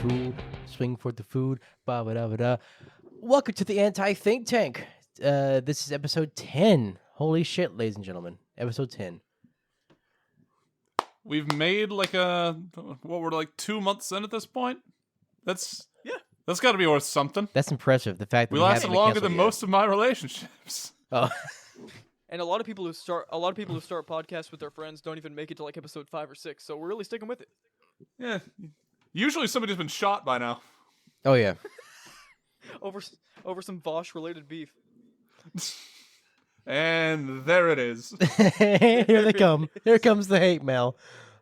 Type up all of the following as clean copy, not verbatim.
tool, swing for the food, ba ba da ba da. Welcome to the Anti-Think Tank. This is episode 10. Holy shit, ladies and gentlemen. Episode 10. We've made we're like 2 months in at this point. That's got to be worth something. That's impressive. The fact that we lasted longer than most of my relationships. Oh. And a lot of people who start podcasts with their friends don't even make it to like episode 5 or 6. So we're really sticking with it. Yeah. Usually somebody's been shot by now. Oh yeah. over some Vosh related beef. And there it is. Here they come. Here comes the hate mail.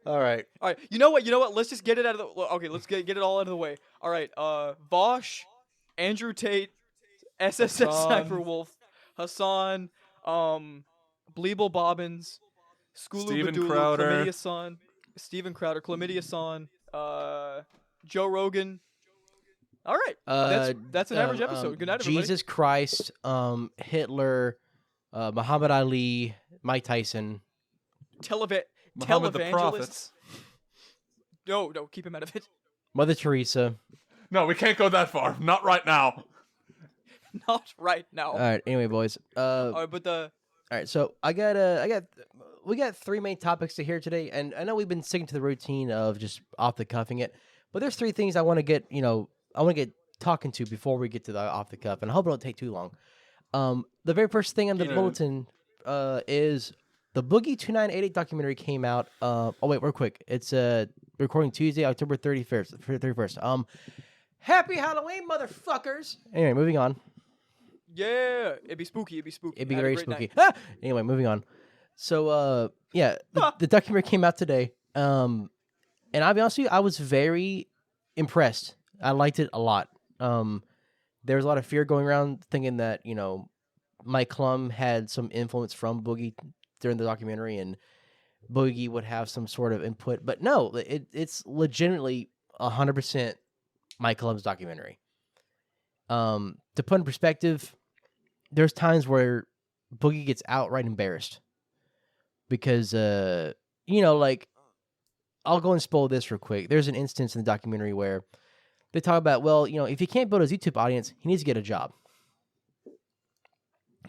All right. All right. You know what? Let's just get it out of the. Okay. Let's get it all out of the way. All right. Vosh, Andrew Tate, SSS Sniper Wolf, Hassan, Bleeble Bobbins, Skulu Steven Badulu, Crowder. Chlamydia Son, Steven Crowder, Chlamydia Son, Joe Rogan. All right. That's an average episode. Good night, everybody. Jesus Christ, Hitler, Muhammad Ali, Mike Tyson. Muhammad the Prophet. No, keep him out of it. Mother Teresa. No, we can't go that far. Not right now. Not right now. All right. Anyway, boys. All right, but All right. So we got 3 main topics to hear today, and I know we've been sticking to the routine of just off the cuffing it, but there's 3 things I want to get talking to before we get to the off the cuff, and I hope it don't take too long. The very first thing on the bulletin is the Boogie2988 documentary came out. Oh wait, real quick. It's recording Tuesday, October 31st. Happy Halloween, motherfuckers. Anyway, moving on. yeah, it'd be spooky. It'd be Have a very great spooky. night. Anyway, moving on. So the documentary came out today. And I'll be honest with you, I was very impressed. I liked it a lot. There was a lot of fear going around thinking that, Mike Klum had some influence from Boogie during the documentary and Boogie would have some sort of input. But no, it's legitimately 100% Mike Klum's documentary. To put in perspective, there's times where Boogie gets outright embarrassed because, I'll go and spoil this real quick. There's an instance in the documentary where they talk about, if he can't build his YouTube audience, he needs to get a job.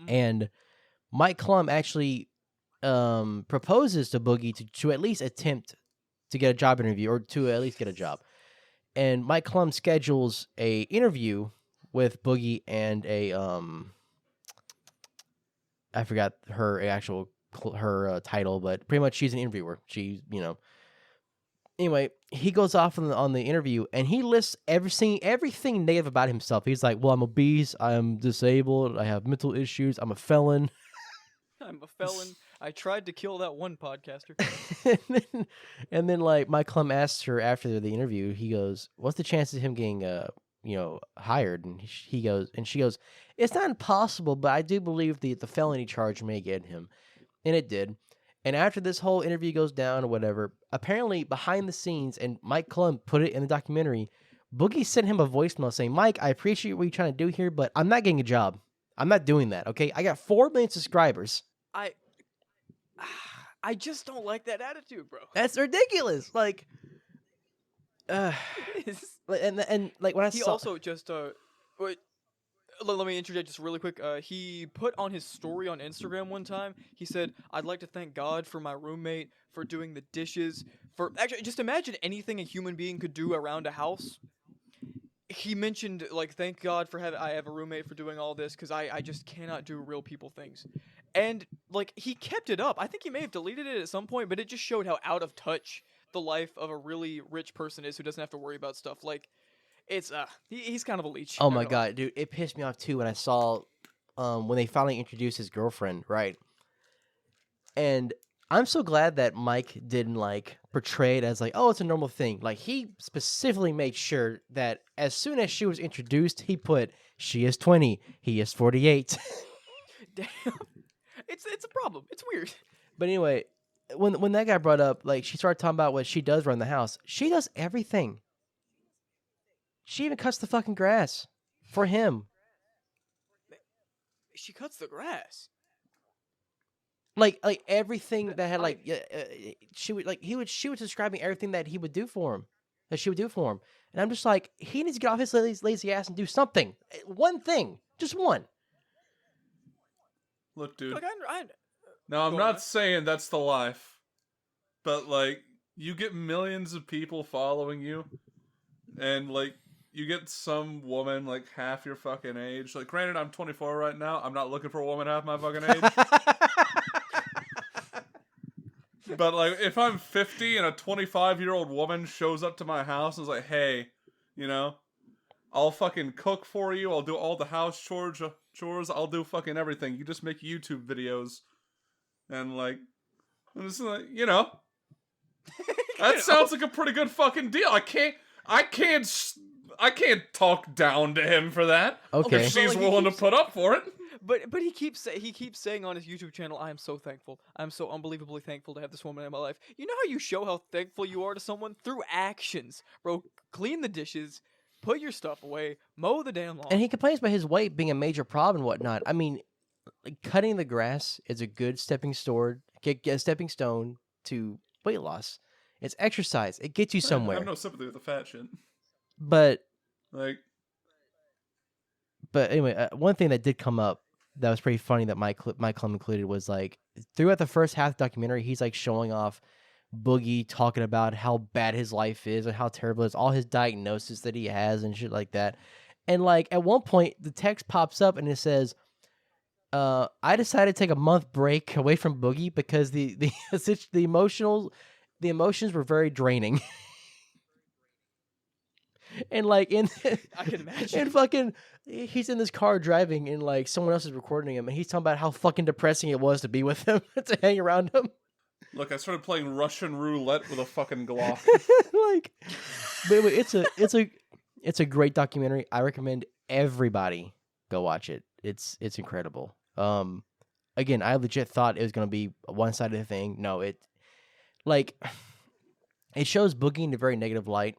And Mike Klum actually proposes to Boogie to at least attempt to get a job interview or to at least get a job. And Mike Klum schedules a interview with Boogie and I forgot her title, but pretty much she's an interviewer. She, Anyway, he goes off on the interview and he lists everything negative about himself. He's like, well, I'm obese, I'm disabled, I have mental issues, I'm a felon. I'm a felon. I tried to kill that one podcaster. and then like Mike Klum asks her after the interview, he goes, what's the chances of him getting hired? And she goes, it's not impossible, but I do believe the felony charge may get him. And it did. And after this whole interview goes down or whatever, apparently behind the scenes, and Mike Klum put it in the documentary, Boogie sent him a voicemail saying, Mike, I appreciate what you're trying to do here, but I'm not getting a job. I'm not doing that, okay? I got 4 million subscribers. I just don't like that attitude, bro. That's ridiculous. Like, It is. and like when I He saw... also just wait, let me interject just really quick. He put on his story on Instagram one time, he said, I'd like to thank God for my roommate, for doing the dishes, for... Actually, just imagine anything a human being could do around a house. He mentioned, thank God for I have a roommate for doing all this, because I just cannot do real people things. And, he kept it up. I think he may have deleted it at some point, but it just showed how out of touch the life of a really rich person is who doesn't have to worry about stuff. It's he's kind of a leech. Oh my god, dude! It pissed me off too when I saw when they finally introduced his girlfriend, right? And I'm so glad that Mike didn't portray it as oh, it's a normal thing. He specifically made sure that as soon as she was introduced, he put she is 20, he is 48. Damn, it's a problem. It's weird. But anyway, when that got brought up, she started talking about what she does around the house. She does everything. She even cuts the fucking grass for him. She cuts the grass. Like everything that had she was describing everything that he would do for him. that she would do for him. And I'm just like, he needs to get off his lazy ass and do something. One thing. Just one. Look, dude. Like, Now, I'm Go on, not man. saying that's the life, but, like, you get millions of people following you, and, like, you get some woman, like, half your fucking age. Like, granted, I'm 24 right now. I'm not looking for a woman half my fucking age. But, like, if I'm 50 and a 25-year-old woman shows up to my house and is like, hey, you know, I'll fucking cook for you. I'll do all the house chores. I'll do fucking everything. You just make YouTube videos. And, like, I'm just like, you know, that sounds like a pretty good fucking deal. I can't talk down to him for that. Okay. If she's But, like, willing to put up for it. But he keeps saying on his YouTube channel, I am so thankful. I'm so unbelievably thankful to have this woman in my life. You know how you show how thankful you are to someone? Through actions. Bro, clean the dishes, put your stuff away, mow the damn lawn. And he complains about his weight being a major problem and whatnot. I mean, like, cutting the grass is a good stepping stone to weight loss. It's exercise. It gets you I somewhere. have no sympathy with the fat shit. But Like, anyway, one thing that did come up that was pretty funny that my club included was, like, throughout the first half of the documentary, he's, like, showing off Boogie, talking about how bad his life is and how terrible it is, all his diagnosis that he has and shit like that. And, like, at one point, the text pops up and it says, I decided to take a month break away from Boogie because the emotions were very draining. And, like, I can imagine. and fucking, he's in this car driving and, like, someone else is recording him and he's talking about how fucking depressing it was to be with him, to hang around him. look, I started playing Russian roulette with a fucking Glock. Like, but anyway, it's a great documentary. I recommend everybody go watch it. It's incredible. Again, I legit thought it was gonna be a one-sided thing. No, it shows Boogie in a very negative light,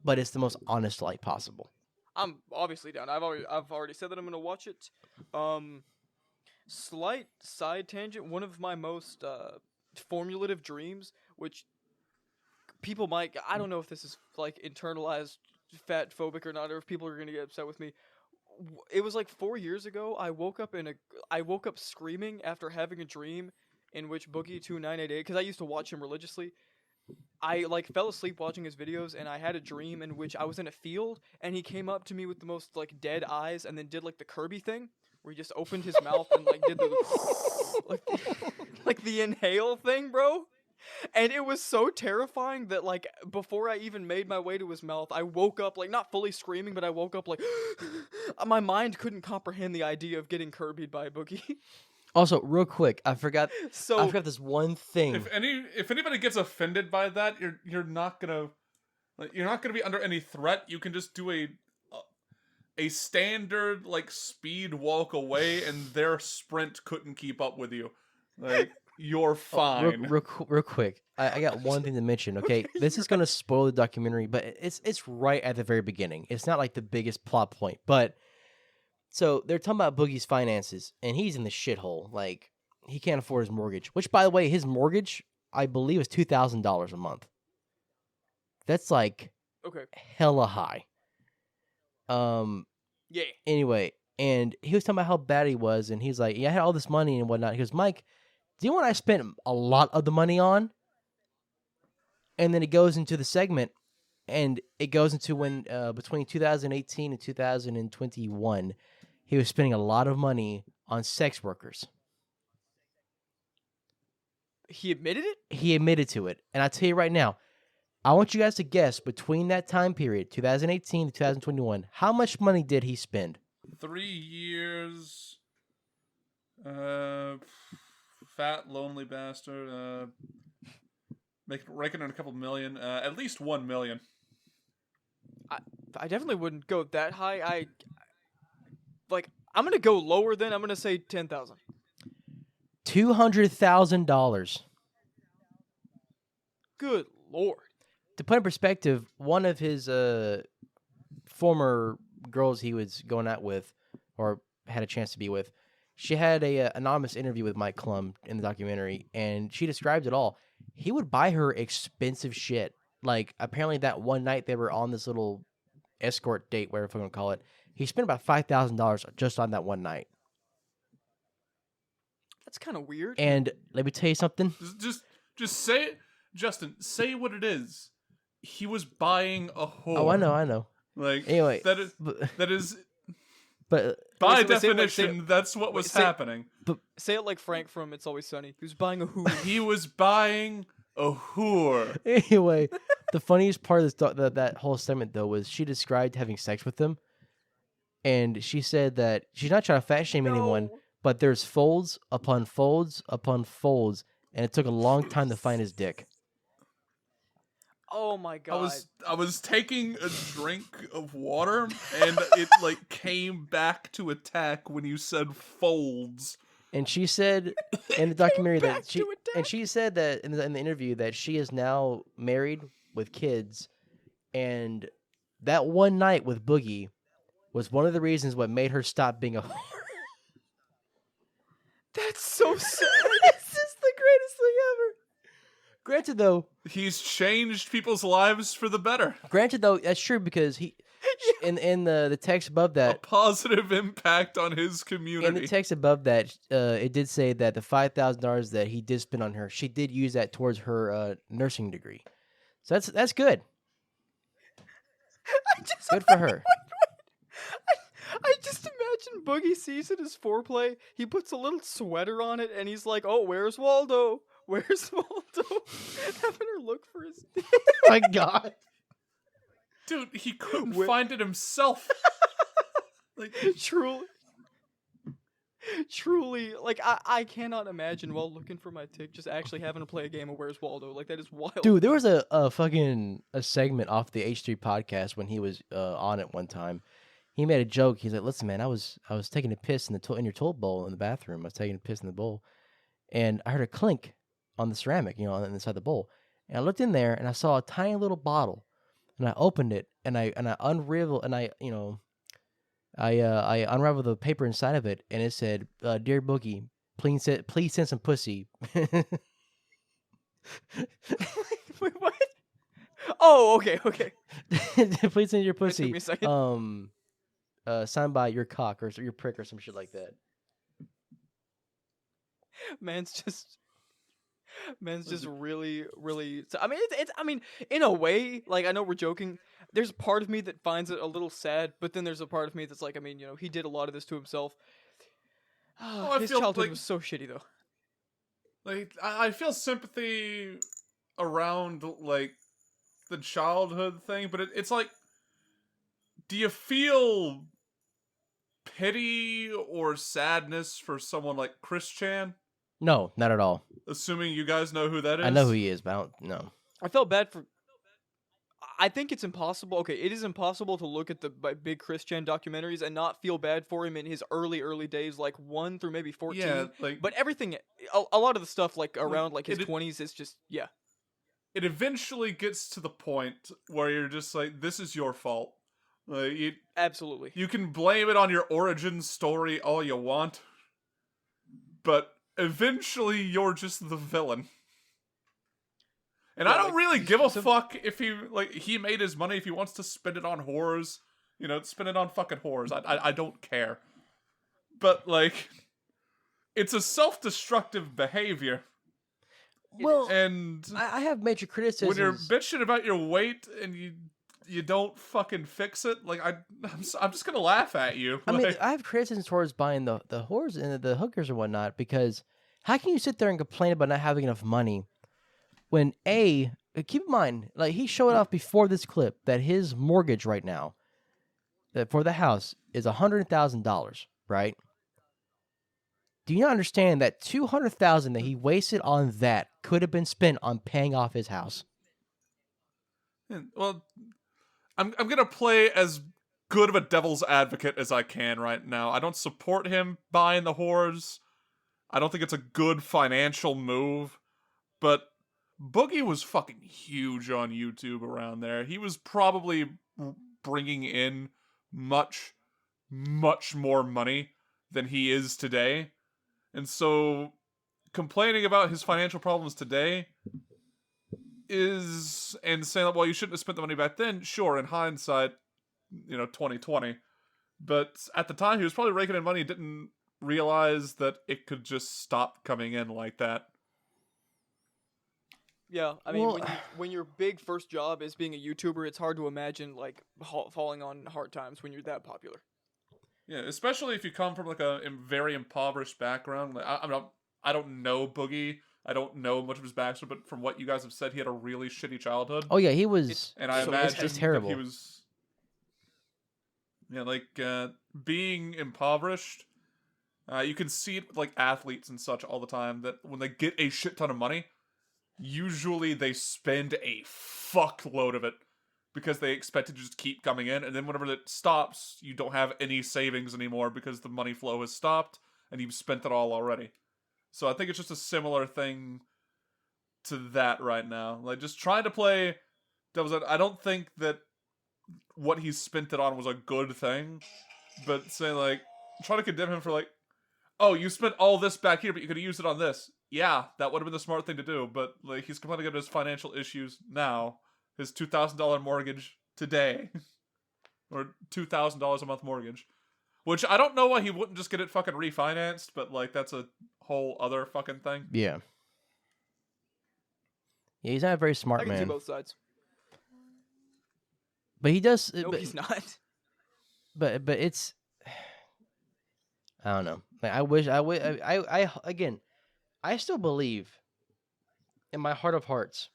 but it's the most honest light possible. I'm obviously down. I've already said that I'm gonna watch it. Slight side tangent. One of my most formulative dreams, which people might, I don't know if this is like internalized fat phobic or not, or if people are gonna get upset with me. It was like 4 years ago. I woke up screaming after having a dream in which Boogie2988, because I used to watch him religiously. I like fell asleep watching his videos, and I had a dream in which I was in a field, and he came up to me with the most like dead eyes, and then did like the Kirby thing, where he just opened his mouth and like did the like the inhale thing, bro. And it was so terrifying that, like, before I even made my way to his mouth, I woke up, like, not fully screaming, but I woke up, like, my mind couldn't comprehend the idea of getting Kirby'd by a Boogie. Also, real quick, I forgot this one thing. If anybody gets offended by that, you're not gonna be under any threat. You can just do a standard like speed walk away, and their sprint couldn't keep up with you. Like, you're fine. Real quick, I got one thing to mention. Okay, this is gonna spoil the documentary, but it's right at the very beginning. It's not like the biggest plot point, but so they're talking about Boogie's finances, and he's in the shithole. Like, he can't afford his mortgage. Which, by the way, his mortgage, I believe, is $2,000 a month. That's like hella high. Yeah. Anyway, and he was talking about how bad he was, and he's like, yeah, I had all this money and whatnot. He goes, Mike, do you know what I spent a lot of the money on? And then it goes into the segment, and it goes into when between 2018 and 2021, he was spending a lot of money on sex workers. He admitted it? He admitted to it. And I tell you right now, I want you guys to guess between that time period, 2018 to 2021, how much money did he spend? 3 years. Fat, lonely bastard. Raking in a couple million. At least 1 million. I definitely wouldn't go that high. I'm gonna go lower than. I'm gonna say 10,000. $200,000. Good lord. To put in perspective, one of his former girls he was going out with, or had a chance to be with, she had a anonymous interview with Mike Klum in the documentary, and she described it all. He would buy her expensive shit like apparently that one night they were on this little escort date, whatever I'm gonna call it. He spent about $5,000 just on that one night. That's kind of weird. And let me tell you something. Just say it, Justin. Say what it is. He was buying a whore. Oh, I know. Like Anyway, that is but by Wait, so say it like- definition that's what was happening. Say it like Frank from It's Always Sunny. He was buying a who? He was buying a whore. anyway, the funniest part of this that whole segment though was she described having sex with him, and she said that she's not trying to fat shame anyone, but there's folds upon folds upon folds, and it took a long time to find his dick. Oh my god. I was taking a drink of water and it like came back to attack when you said folds. And she said in the documentary back that to attack. she said that in the interview that she is now married with kids, and that one night with Boogie was one of the reasons what made her stop being a whore. That's so sad. This is the greatest thing ever. Granted though, He's changed people's lives for the better. that's true because he in the text above A that positive impact on his in community. the text above that it did say that the $5,000 that he did spend on her, she did use that towards her nursing degree. So that's good. Good for her. I just imagine Boogie sees it as foreplay. He puts a little sweater on it, and he's like, "Oh, where's Waldo? Where's Waldo?" Having her look for his dick. My God. Dude, he couldn't find it himself. Like, Truly, like I cannot imagine while looking for my tick just actually having to play a game of Where's Waldo. Like that is wild. Dude, there was a fucking segment off the H3 podcast when he was on it one time. He made a joke. He's like, "Listen, man, I was taking a piss in your toilet bowl in the bathroom. I was taking a piss in the bowl, and I heard a clink on the ceramic, on the inside the bowl. And I looked in there and I saw a tiny little bottle, and I opened it and I unraveled and I unraveled the paper inside of it, and it said, "Dear Boogie, please send some pussy." Wait, what? Oh, okay. Please send your pussy. It took me a second. Signed by your cock or your prick or some shit like that. Man's just really. I mean, it's. I mean, in a way, like I know we're joking. There's a part of me that finds it a little sad, but then there's a part of me that's like, I mean, he did a lot of this to himself. I His feel childhood like- was so shitty, though. Like, I feel sympathy around, like, the childhood thing, but it's like, do you feel pity or sadness for someone like Chris Chan? No, not at all. Assuming you guys know who that is? I know who he is, but I don't know. I felt bad for. I think it's impossible. Okay, it is impossible to look at the Big Chris Chan documentaries and not feel bad for him in his early days, like 1 through maybe 14. Yeah, like, But everything, a lot of the stuff like around like his 20s is just it eventually gets to the point where you're just like, this is your fault. Like, absolutely. you can blame it on your origin story all you want, but eventually you're just the villain. And Yeah, I don't like, really give a so- fuck if he made his money, if he wants to spend it on whores, spend it on fucking whores. I don't care. But, like, it's a self-destructive behavior. Well, And I have major criticisms. when you're bitching about your weight and you don't fucking fix it, like, I'm just gonna laugh at you. I mean, Like, I have criticisms towards buying the whores and the hookers and whatnot, because how can you sit there and complain about not having enough money when keep in mind, like, he showed off before this clip that his mortgage right now for the house is $100,000, right? Do you not understand that $200,000 that he wasted on that could have been spent on paying off his house? well, I'm gonna play as good of a devil's advocate as I can right now. I don't support him buying the whores. I don't think it's a good financial move, but Boogie was fucking huge on YouTube around there. He was probably bringing in much, much more money than he is today. And so, complaining about his financial problems today is and saying, well, you shouldn't have spent the money back then. Sure, in hindsight, 2020. But at the time, he was probably raking in money and didn't realize that it could just stop coming in like that. Yeah, I mean, Well- when your big first job is being a YouTuber, it's hard to imagine like falling on hard times when you're that popular. Yeah, especially if you come from like a very impoverished background. Like I don't know Boogie. I don't know much of his backstory, but from what you guys have said, he had a really shitty childhood. Oh yeah, he was. And I So imagine it's that terrible. he was, being impoverished. You can see it with like athletes and such all the time that when they get a shit ton of money, usually they spend a fuckload of it because they expect it to just keep coming in, and then whenever it stops, you don't have any savings anymore because the money flow has stopped and you've spent it all already. So I think it's just a similar thing to that right now. Like, just trying to play devil's advocate. I don't think that what he spent it on was a good thing, but saying, like, trying to condemn him for, like, oh, you spent all this back here, but you could have used it on this. Yeah, that would have been the smart thing to do, but, like, he's complaining about his financial issues now. His $2,000 mortgage today. Or $2,000 a month mortgage. Which, I don't know why he wouldn't just get it fucking refinanced, but, like, that's a whole other fucking thing. Yeah. Yeah, he's not a very I smart can see man. both sides. But he does. No, but, he's not. but it's. I don't know. Like, I wish I would. I again, I still believe, in my heart of hearts,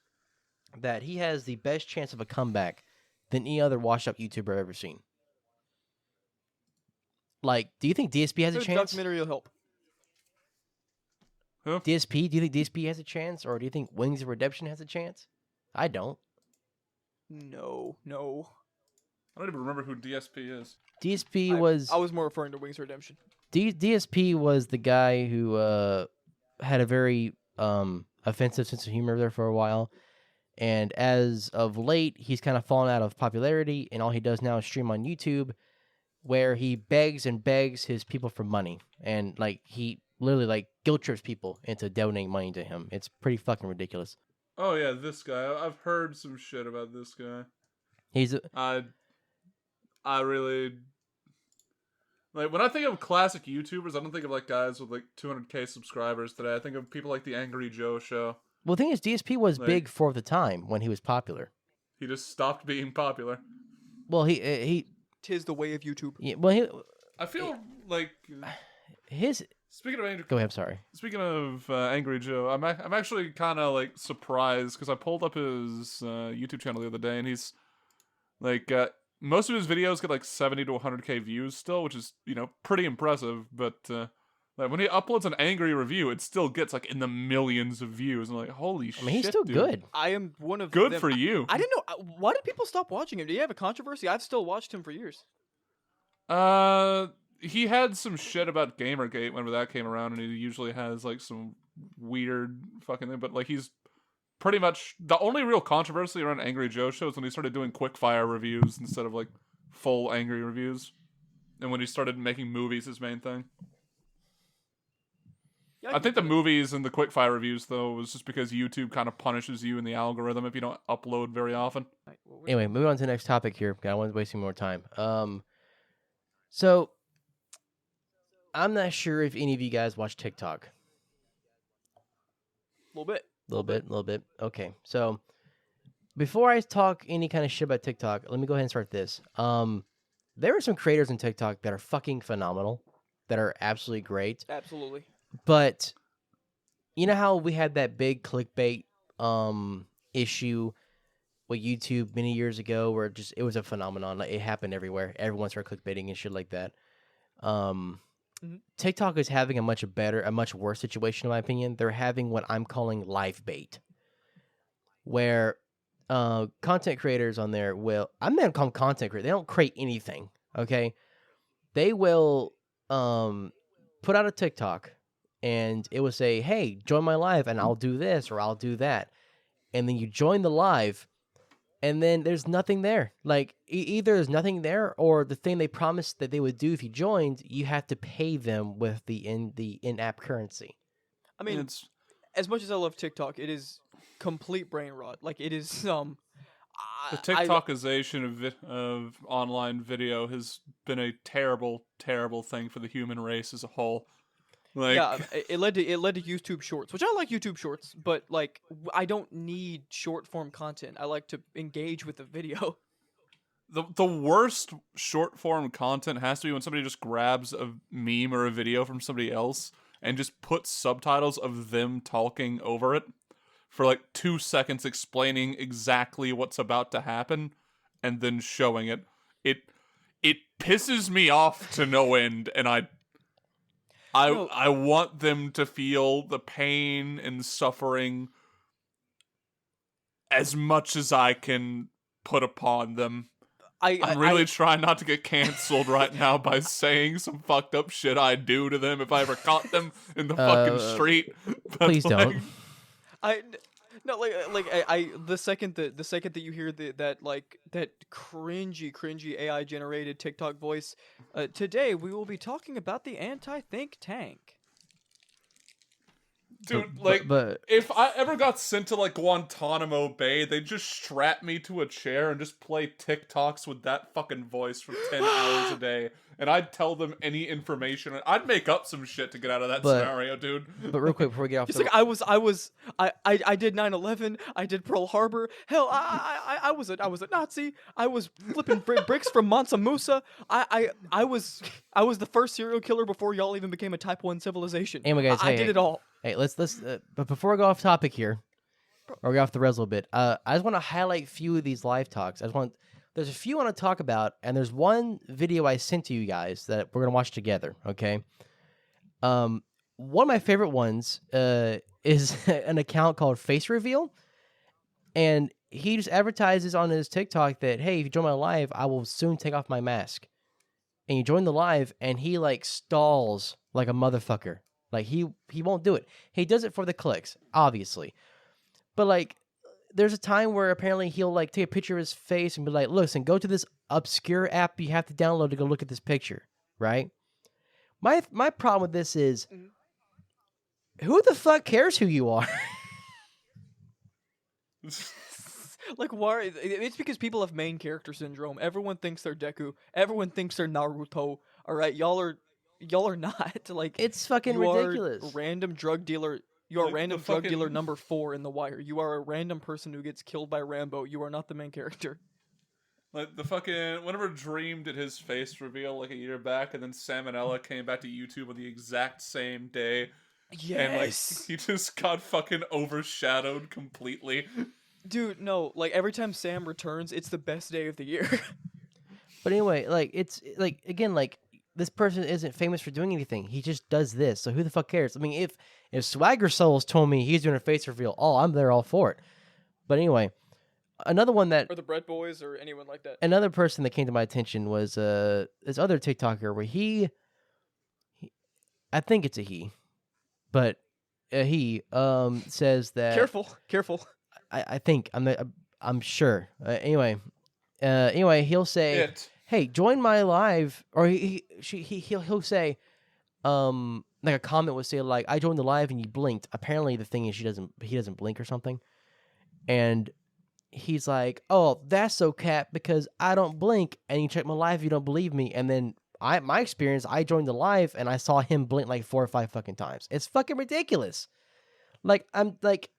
that he has the best chance of a comeback than any other washed-up YouTuber I've ever seen. Like, do you think DSP has a The chance? documentary will help. Who? DSP? Do you think DSP has a chance, or do you think Wings of Redemption has a chance? I don't. No. I don't even remember who DSP is. DSP was I was more referring to Wings of Redemption. DSP was the guy who had a very offensive sense of humor there for a while, and as of late, he's kind of fallen out of popularity, and all he does now is stream on YouTube, where he begs and begs his people for money, and like he literally like guilt trips people into donating money to him. It's pretty fucking ridiculous. Oh yeah, this guy. I've heard some shit about this guy. He's I really like when I think of classic YouTubers. I don't think of like guys with like 200K subscribers today. I think of people like the AngryJoeShow. well, the thing is, DSP was Like- big for the time when he was popular. He just stopped being popular. Well, he Tis the way of YouTube. yeah, well I feel like his speaking of Angry, go ahead. Sorry. speaking of Angry Joe, I'm actually kind of like surprised because I pulled up his YouTube channel the other day, and he's like most of his videos get like 70 to 100K views still, which is pretty impressive. But like when he uploads an angry review, it still gets like in the millions of views. I'm like, holy shit! I mean, he's still dude. good. I am one of Good them. for you. I didn't know. Why did people stop watching him? Did he have a controversy? I've still watched him for years. He had some shit about Gamergate whenever that came around, and he usually has like some weird fucking thing. But like he's pretty much the only real controversy around AngryJoeShow is when he started doing quickfire reviews instead of like full angry reviews, and when he started making movies his main thing. Yeah, I think the movies and the quickfire reviews though was just because YouTube kind of punishes you in the algorithm if you don't upload very often. Anyway, moving on to the next topic here. I wasn't wasting more time. So I'm not sure if any of you guys watch TikTok. A little bit. Little bit. Okay, so before I talk any kind of shit about TikTok, let me go ahead and start this. There are some creators on TikTok that are fucking phenomenal, that are absolutely great. Absolutely. But you know how we had that big clickbait issue with YouTube many years ago, where it was a phenomenon. Like, it happened everywhere. Everyone started clickbaiting and shit like that. TikTok is having a much worse situation in my opinion. They're having what I'm calling Livebait, where content creators on there I'm not gonna call them content creators. They don't create anything. Okay, they will put out a TikTok, and it will say, "Hey, join my live, and I'll do this or I'll do that," and then you join the live. And then there's nothing there. Like, either there's nothing there, or the thing they promised that they would do if you joined, you have to pay them with the in-app currency. I mean, It's as much as I love TikTok, it is complete brain rot. Like it is The TikTokization of online video has been a terrible, terrible thing for the human race as a whole. Like, yeah, it led to YouTube Shorts, which I like YouTube Shorts, but like I don't need short form content. I like to engage with the video. the worst short form content has to be when somebody just grabs a meme or a video from somebody else and just puts subtitles of them talking over it for like 2 seconds, explaining exactly what's about to happen and then showing it. It pisses me off to no end, and I want them to feel the pain and suffering as much as I can put upon them. I'm really trying not to get canceled right now by saying some fucked up shit I'd do to them if I ever caught them in the fucking street. But Please don't. The second that you hear that cringy AI generated TikTok voice, today we will be talking about the anti-think tank. Dude, but if I ever got sent to like Guantanamo Bay, they'd just strap me to a chair and just play TikToks with that fucking voice for 10 hours a day. And I'd tell them any information. I'd make up some shit to get out of that scenario, dude. But real quick before we get off, It's like I did 9/11. I did Pearl Harbor. Hell, I was a Nazi. I was flipping bricks from Mansa Musa. I was the first serial killer before y'all even became a Type 1 civilization. Anyway, guys, I did it all. Hey, let's but before we go off topic here, or we go off the res a little bit, I just want to highlight a few of these live talks. There's a few I want to talk about, and there's one video I sent to you guys that we're gonna watch together. Okay. One of my favorite ones is an account called Face Reveal, and he just advertises on his TikTok that, hey, if you join my live, I will soon take off my mask. And you join the live, and he like stalls like a motherfucker. Like he won't do it. He does it for the clicks, obviously. But like there's a time where apparently he'll like take a picture of his face and be like, listen, go to this obscure app you have to download to go look at this picture, right? My problem with this is who the fuck cares who you are? Like, why? It's because people have main character syndrome. Everyone thinks they're Deku. Everyone thinks they're Naruto. All right, y'all are not. Like, it's fucking ridiculous. You are a random drug dealer. You are Like random drug dealer number 4 in The Wire. You are a random person who gets killed by Rambo. You are not the main character. Like the fucking whenever Dream did his face reveal like a year back, and then Salmonella came back to YouTube on the exact same day. Yes. And like he just got fucking overshadowed completely. Dude, no. Like every time Sam returns, it's the best day of the year. But anyway, like it's like again, like this person isn't famous for doing anything. He just does this. So who the fuck cares? I mean, if Swagger Souls told me he's doing a face reveal, I'm there all for it. But anyway, another one that or the Bread Boys or anyone like that. Another person that came to my attention was this other TikToker where he I think it's a he, but he says that careful. I think I'm sure. Anyway, he'll say, "Hey, join my live," or he'll say, like a comment would say like, "I joined the live and you blinked." Apparently, the thing is he doesn't blink or something, and he's like, "Oh, that's so cap because I don't blink, and you check my live, you don't believe me." And then my experience, I joined the live and I saw him blink like 4 or 5 fucking times. It's fucking ridiculous. Like I'm like.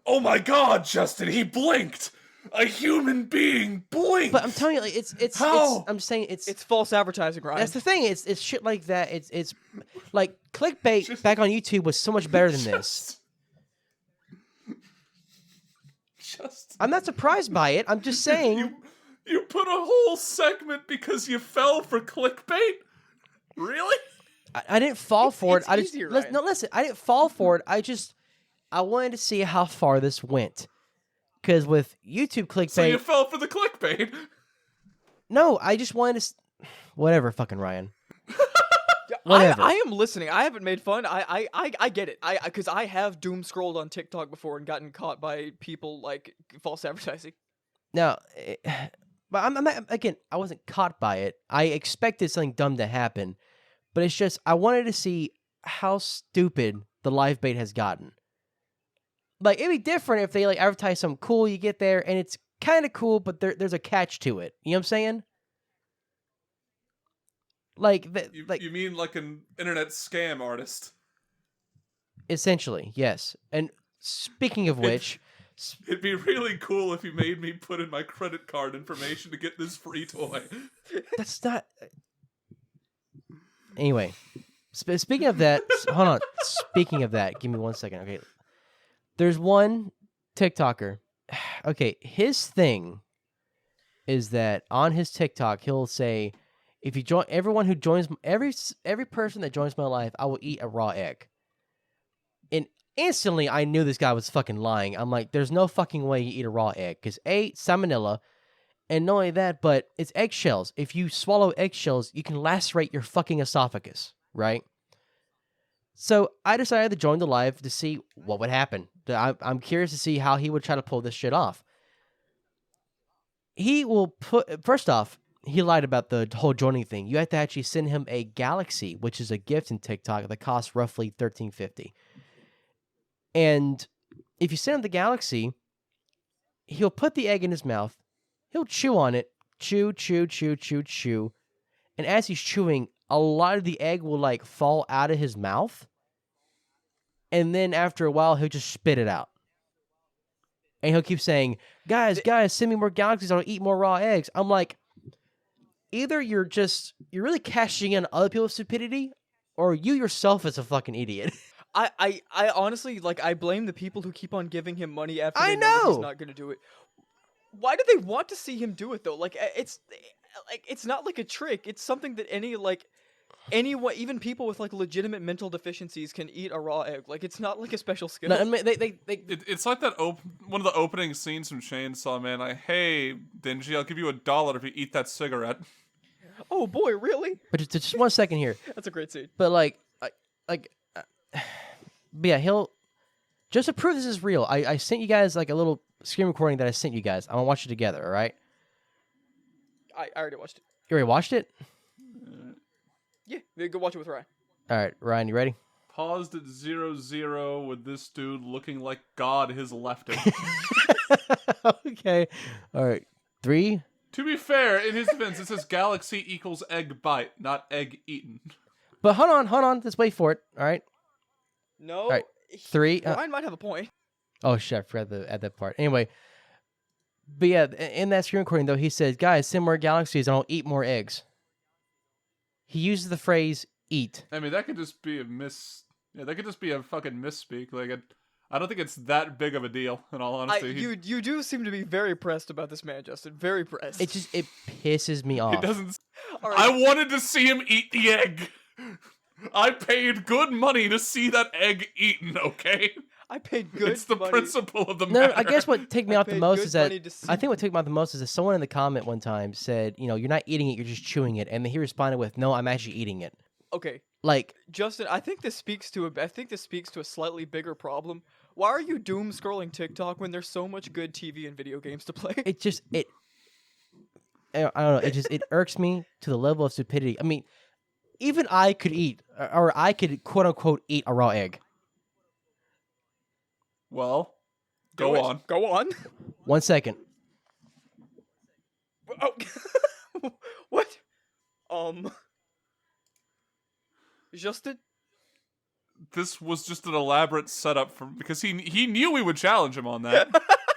Oh my God, Justin! He blinked. A human being blinked. But I'm telling you, like, it's how? I'm saying it's false advertising, right? That's the thing. It's shit like that. It's like clickbait back on YouTube was so much better than this. I'm not surprised by it. I'm just saying. You put a whole segment because you fell for clickbait? Really? I didn't fall for it. Easier, listen. I didn't fall for it. I wanted to see how far this went. Because with YouTube clickbait... So you fell for the clickbait? No, I just wanted to... Whatever, fucking Ryan. Whatever. I am listening. I haven't made fun. I get it. Because I have doom scrolled on TikTok before and gotten caught by people like false advertising. Now, but I'm not, again, I wasn't caught by it. I expected something dumb to happen. But it's just, I wanted to see how stupid the live bait has gotten. Like, it'd be different if they, like, advertise something cool, you get there, and it's kind of cool, but there's a catch to it. You know what I'm saying? Like, You mean like an internet scam artist? essentially, yes. And speaking of which... It'd be really cool if you made me put in my credit card information to get this free toy. That's not... Anyway, speaking of that... hold on. Speaking of that, give me 1 second, okay? There's one TikToker. Okay, his thing is that on his TikTok, he'll say, if you join everyone who joins every person that joins my life, I will eat a raw egg. And instantly I knew this guy was fucking lying. I'm like, there's no fucking way you eat a raw egg, because A, salmonella, and not only that, but it's eggshells. If you swallow eggshells, you can lacerate your fucking esophagus, right? So I decided to join the live to see what would happen. I'm curious to see how he would try to pull this shit off. He will put... First off, he lied about the whole joining thing. You have to actually send him a Galaxy, which is a gift in TikTok that costs roughly $13.50. And if you send him the Galaxy, he'll put the egg in his mouth. He'll chew on it. Chew, chew, chew, chew, chew. And as he's chewing, a lot of the egg will, like, fall out of his mouth. And then after a while, he'll just spit it out. And he'll keep saying, guys, send me more Galaxies. I'll eat more raw eggs. I'm like, either you're really cashing in other people's stupidity, or you yourself is a fucking idiot. I honestly, like, I blame the people who keep on giving him money after I they know that he's know! not going to do it. Why do they want to see him do it, though? Like, it's not like a trick. It's something that anyone, even people with, like, legitimate mental deficiencies can eat a raw egg. Like, it's not like a special skill. No, I mean, It's like that one of the opening scenes from Chainsaw Man. Like, hey, Dingy, I'll give you $1 if you eat that cigarette. Oh boy, really? But just 1 second here. That's a great scene. But but yeah, he'll just to prove this is real. I sent you guys like a little screen recording that I sent you guys. I'm gonna watch it together. All right? I already watched it. You already watched it? Yeah, go watch it with Ryan. All right, Ryan, you ready? Paused at 0-0 with this dude looking like God has left him. Okay. All right. 3. To be fair, in his defense, it says Galaxy equals egg bite, not egg eaten. But hold on. Let's wait for it. All right. No. All right. 3. Ryan might have a point. Oh shit! I forgot to add that part. Anyway, but yeah, in that screen recording though, he says, "Guys, send more Galaxies, and I'll eat more eggs." He uses the phrase "eat." I mean, that could just be that could just be a fucking misspeak. Like, I don't think it's that big of a deal. In all honesty, You do seem to be very pressed about this man, Justin. Very pressed. It pisses me off. It doesn't. All right. I wanted to see him eat the egg. I paid good money to see that egg eaten. Okay. I paid good. It's the money. principle of the matter. No, I guess what ticked me off the paid most good is that money to see- I think what ticked me off the most is that someone in the comment one time said, "You know, you're not eating it, you're just chewing it," and then he responded with, "No, I'm actually eating it." Okay, Like, Justin, I think this speaks to a slightly bigger problem. Why are you doom scrolling TikTok when there's so much good TV and video games to play? it just I don't know. It irks me to the level of stupidity. I mean, even I could eat, or I could quote unquote eat a raw egg. Well, Do go it. on. Go on. 1 second. Oh. What? Justin? This was just an elaborate setup because he knew we would challenge him on that.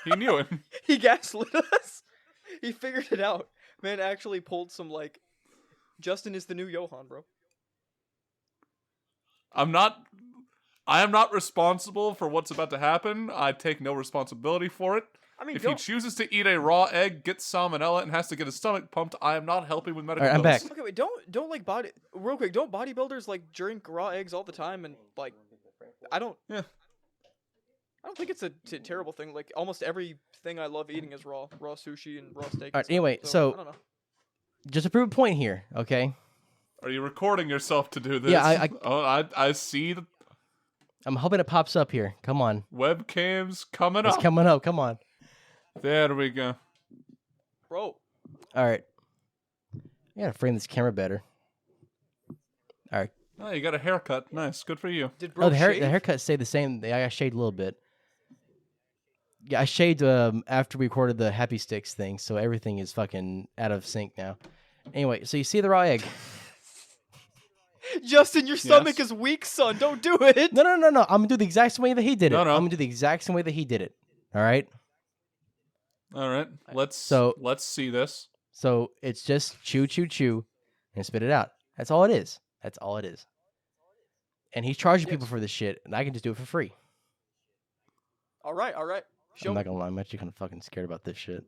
He knew it. He gaslit us. He figured it out. Man actually pulled some, like, Justin is the new Johan, bro. I am not responsible for what's about to happen. I take no responsibility for it. I mean, If he chooses to eat a raw egg, gets salmonella, and has to get his stomach pumped, I am not helping with medical Alright, I'm bills. back. Okay, wait, don't like real quick, don't bodybuilders like drink raw eggs all the time and like I don't think it's a terrible thing. Like almost everything I love eating is raw sushi and raw steak. Alright, anyway, so I don't know. just to prove a point here, okay? Are you recording yourself to do this? Yeah, I see the I'm hoping it pops up here. Come on. webcams coming It's up. coming up. Come on. There we go. Bro. All right. I gotta frame this camera better. All right. Oh, you got a haircut. Nice. Good for you. Did bro Oh, the shave? haircut stayed the same. I got shaved a little bit. Yeah, I shaved after we recorded the Happy Sticks thing, so everything is fucking out of sync now. Anyway, so you see the raw egg. Justin, your stomach is weak, son. Don't do it. No. I'm gonna do the exact same way that he did it. No. I'm gonna do the exact same way that he did it. All right. All right. Let's see this. So it's just chew, and spit it out. That's all it is. And he's charging people for this shit, and I can just do it for free. All right. I'm not gonna lie, I'm actually kind of fucking scared about this shit.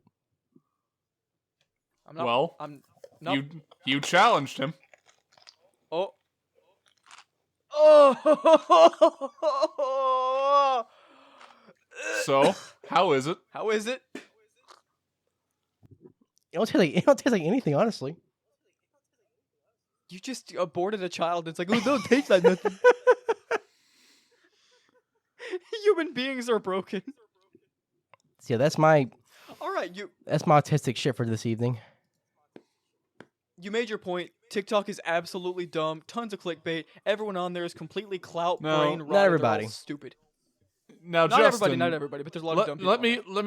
I'm not. Well, I'm. Nope. You challenged him. Oh. So, how is it? How is it? It don't taste like anything, honestly. You just aborted a child. It's like, oh, don't taste like nothing. Human beings are broken. So yeah, that's my autistic shit for this evening. You made your point. TikTok is absolutely dumb. Tons of clickbait. Everyone on there is completely clout brain. Not everybody. Stupid. Now, not Justin, not everybody, but there's a lot of dumb people. Let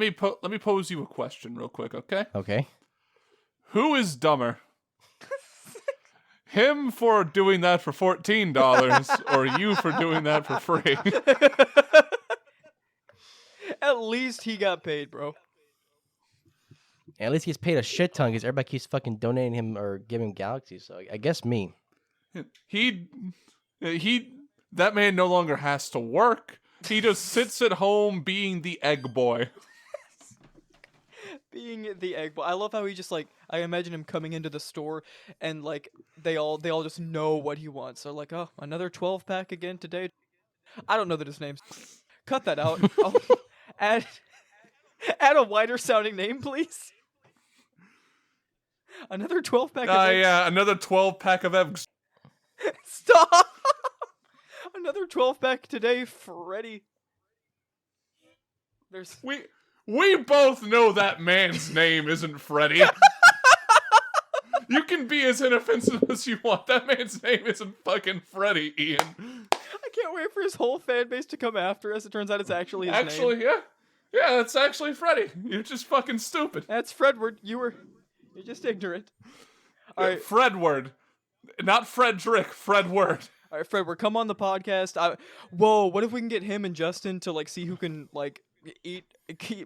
me pose you a question real quick, okay? Okay. Who is dumber? Him for doing that for $14 or you for doing that for free? At least he got paid, bro. At least he gets paid a shit ton because everybody keeps fucking donating him or giving him galaxies. So I guess me. That man no longer has to work. He just sits at home being the egg boy. Being the egg boy. I love how he just like, I imagine him coming into the store and like they all just know what he wants. They're like, oh, another 12-pack again today. I don't know that his name's. Cut that out. Add a wider sounding name, please. Another 12-pack of eggs. Yeah, another 12-pack of eggs. Stop! Another 12-pack today, Freddy. There's We both know that man's name isn't Freddy. You can be as inoffensive as you want. That man's name isn't fucking Freddy, Ian. I can't wait for his whole fan base to come after us. It turns out it's actually his name. Yeah. Yeah, it's actually Freddy. You're just fucking stupid. That's Fredward. You're just ignorant. All right. Fredward. Not Frederick, Fredward. All right, Fredward, come on the podcast. Whoa, what if we can get him and Justin to like see who can like eat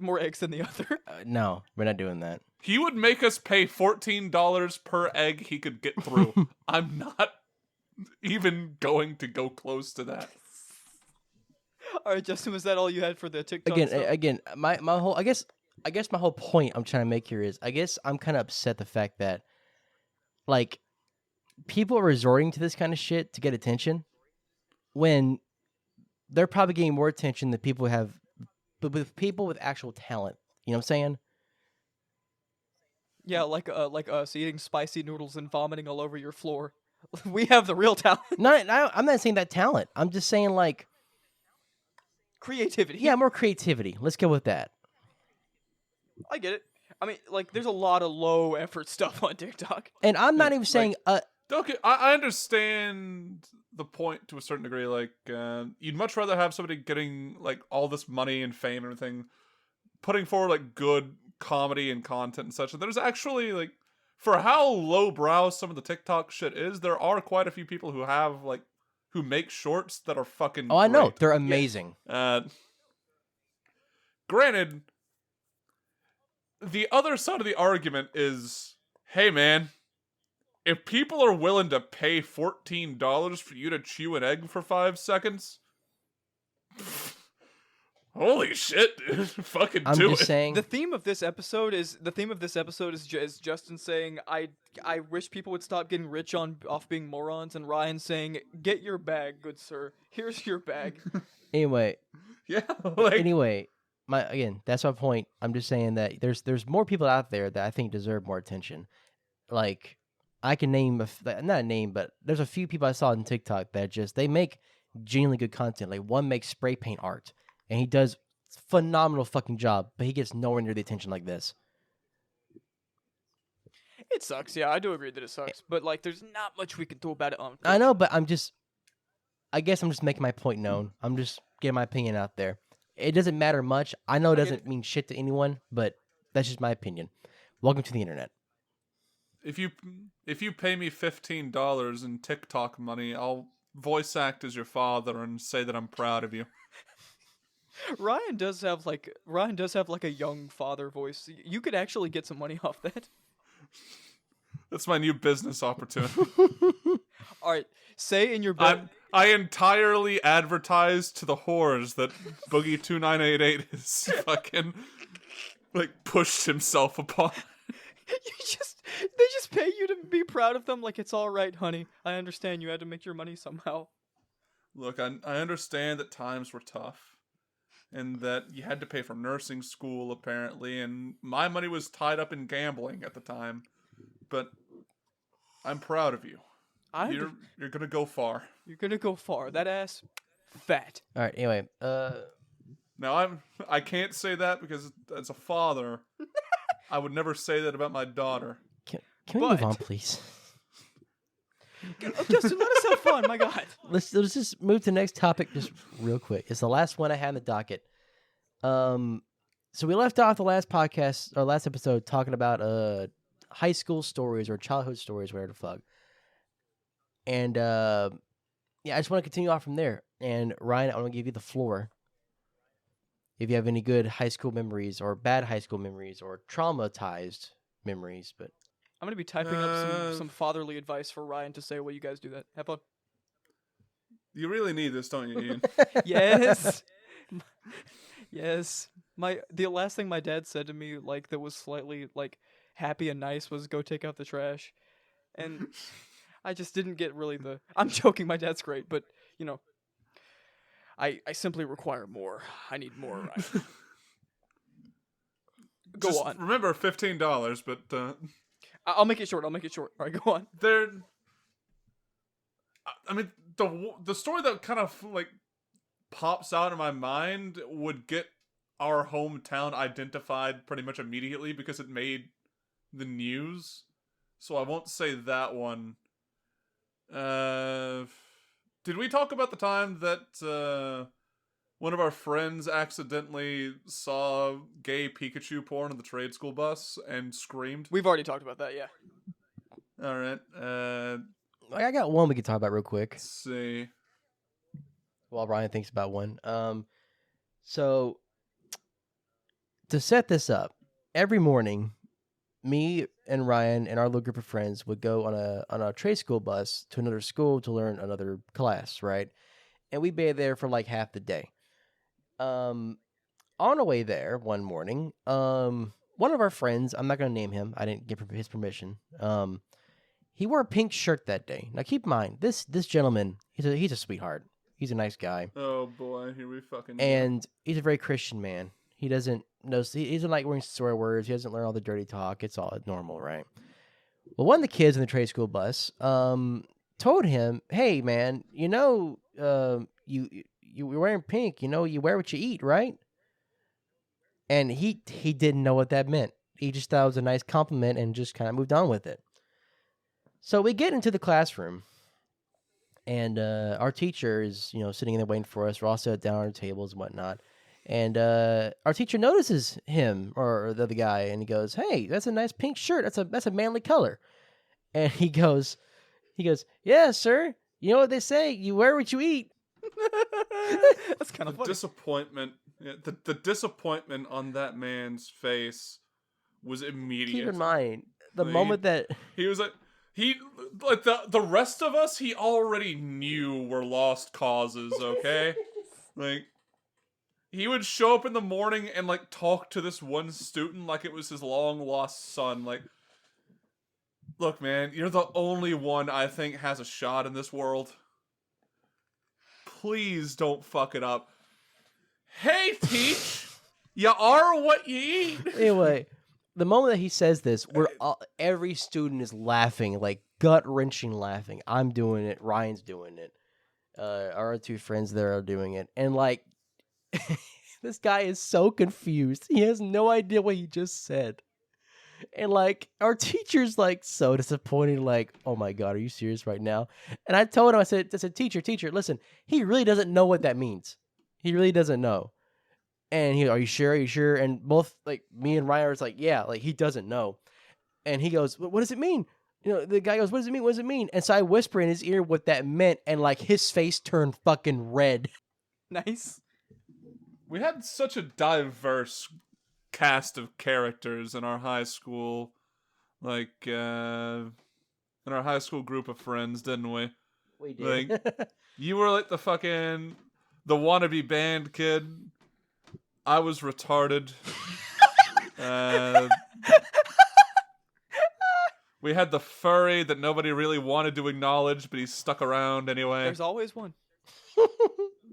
more eggs than the other? No, we're not doing that. He would make us pay $14 per egg he could get through. I'm not even going to go close to that. All right, Justin, was that all you had for the TikTok Again, my whole I guess my whole point I'm trying to make here is I guess I'm kind of upset the fact that like people are resorting to this kind of shit to get attention when they're probably getting more attention than people have, but with people with actual talent. You know what I'm saying? Yeah, like us eating spicy noodles and vomiting all over your floor. We have the real talent. No, I'm not saying that talent. I'm just saying like creativity. Yeah, more creativity. Let's go with that. I get it. I mean, like, there's a lot of low effort stuff on TikTok. And I'm not even saying Okay, I understand the point to a certain degree. Like, you'd much rather have somebody getting like all this money and fame and everything, putting forward like good comedy and content and such. And there's actually like, for how lowbrow some of the TikTok shit is, there are quite a few people who have like who make shorts that are fucking. Oh, I know, great. they're amazing. Granted, the other side of the argument is, hey man, if people are willing to pay $14 for you to chew an egg for 5 seconds, holy shit, dude. Fucking I'm do just it. saying. The theme of this episode is Justin saying, I wish people would stop getting rich off being morons, and Ryan saying, get your bag, good sir. Here's your bag. Anyway. Yeah. Like, anyway, that's my point. I'm just saying that there's more people out there that I think deserve more attention. Like, I can name not a name, but there's a few people I saw on TikTok that they make genuinely good content. Like, one makes spray paint art, and he does phenomenal fucking job, but he gets nowhere near the attention like this. It sucks. Yeah, I do agree that it sucks. But like, there's not much we can do about it. I know, but I guess I'm just making my point known. I'm just getting my opinion out there. it doesn't matter much. I know it I get doesn't it. mean shit to anyone, but that's just my opinion. Welcome to the internet. If you pay me $15 in TikTok money, I'll voice act as your father and say that I'm proud of you. Ryan does have like a young father voice. You could actually get some money off that. That's my new business opportunity. All right, say in your bed. I entirely advertised to the whores that Boogie2988 is fucking like pushed himself upon. They just pay you to be proud of them. Like, it's all right, honey. I understand you had to make your money somehow. Look, I understand that times were tough, and that you had to pay for nursing school apparently, and my money was tied up in gambling at the time. But I'm proud of you. You're gonna go far. You're gonna go far. That ass, fat. All right. Anyway, Now I can't say that because as a father, I would never say that about my daughter. can we move on, please? Justin, let us have fun. My God. Let's just move to the next topic just real quick. It's the last one I had in the docket. So we left off the last podcast or last episode talking about high school stories or childhood stories, whatever the fuck. And yeah, I just want to continue off from there. And Ryan, I want to give you the floor. If you have any good high school memories or bad high school memories or traumatized memories, but I'm gonna be typing up some fatherly advice for Ryan to say while you guys do that. Have fun. You really need this, don't you, Ian? Yes. Yes. The last thing my dad said to me, like, that was slightly like happy and nice, was go take out the trash, and I just didn't get really I'm joking. My dad's great, but you know, I simply require more. I need more. Ryan. Go Just on. Remember $15, but I'll make it short. All right, go on. I mean, the story that kind of like pops out in my mind would get our hometown identified pretty much immediately because it made the news. So I won't say that one. Did we talk about the time that one of our friends accidentally saw gay Pikachu porn on the trade school bus and screamed? We've already talked about that, yeah. All right. I got one we could talk about real quick. Let's see. While Ryan thinks about one. So to set this up, every morning, me and Ryan and our little group of friends would go on a trade school bus to another school to learn another class, right? And we'd be there for like half the day. On our way there one morning, one of our friends, I'm not going to name him, I didn't give his permission, he wore a pink shirt that day. Now keep in mind, this gentleman, he's a sweetheart. He's a nice guy. Oh boy, here we fucking And he's a very Christian man. He doesn't know, he doesn't like wearing swear words. He doesn't learn all the dirty talk. It's all normal, right? Well, one of the kids in the trade school bus told him, "Hey, man, you know, you're wearing pink. You know, you wear what you eat, right?" And he didn't know what that meant. He just thought it was a nice compliment and just kind of moved on with it. So we get into the classroom, and our teacher is, sitting in there waiting for us. We're all set down at our tables and whatnot. And our teacher notices him or the other guy, and he goes, "Hey, that's a nice pink shirt. That's a manly color." And he goes, "Yeah, sir. You know what they say? You wear what you eat." That's kind of funny. Disappointment. Yeah, the disappointment on that man's face was immediate. Keep in mind the moment that he was like the rest of us, he already knew were lost causes. Okay, like. He would show up in the morning and, like, talk to this one student like it was his long-lost son. Like, look, man, you're the only one I think has a shot in this world. Please don't fuck it up. Hey, Teach! You are what you eat! Anyway, the moment that he says this, every student is laughing, like, gut-wrenching laughing. I'm doing it. Ryan's doing it. Our two friends there are doing it. And, like, this guy is so confused. He has no idea what he just said. And like our teacher's like so disappointed, like, "Oh my God, are you serious right now?" And I told him, I said, "Teacher, listen, he really doesn't know what that means. He really doesn't know." And he, are you sure? Are you sure? And both like me and Ryan was like, yeah, like he doesn't know. And he goes, what does it mean? You know, the guy goes, what does it mean? What does it mean? And so I whisper in his ear what that meant, and like his face turned fucking red. Nice. We had such a diverse cast of characters in our high school, like, in our high school group of friends, didn't we? We did. Like, you were like the wannabe band kid. I was retarded. We had the furry that nobody really wanted to acknowledge, but he stuck around anyway. There's always one.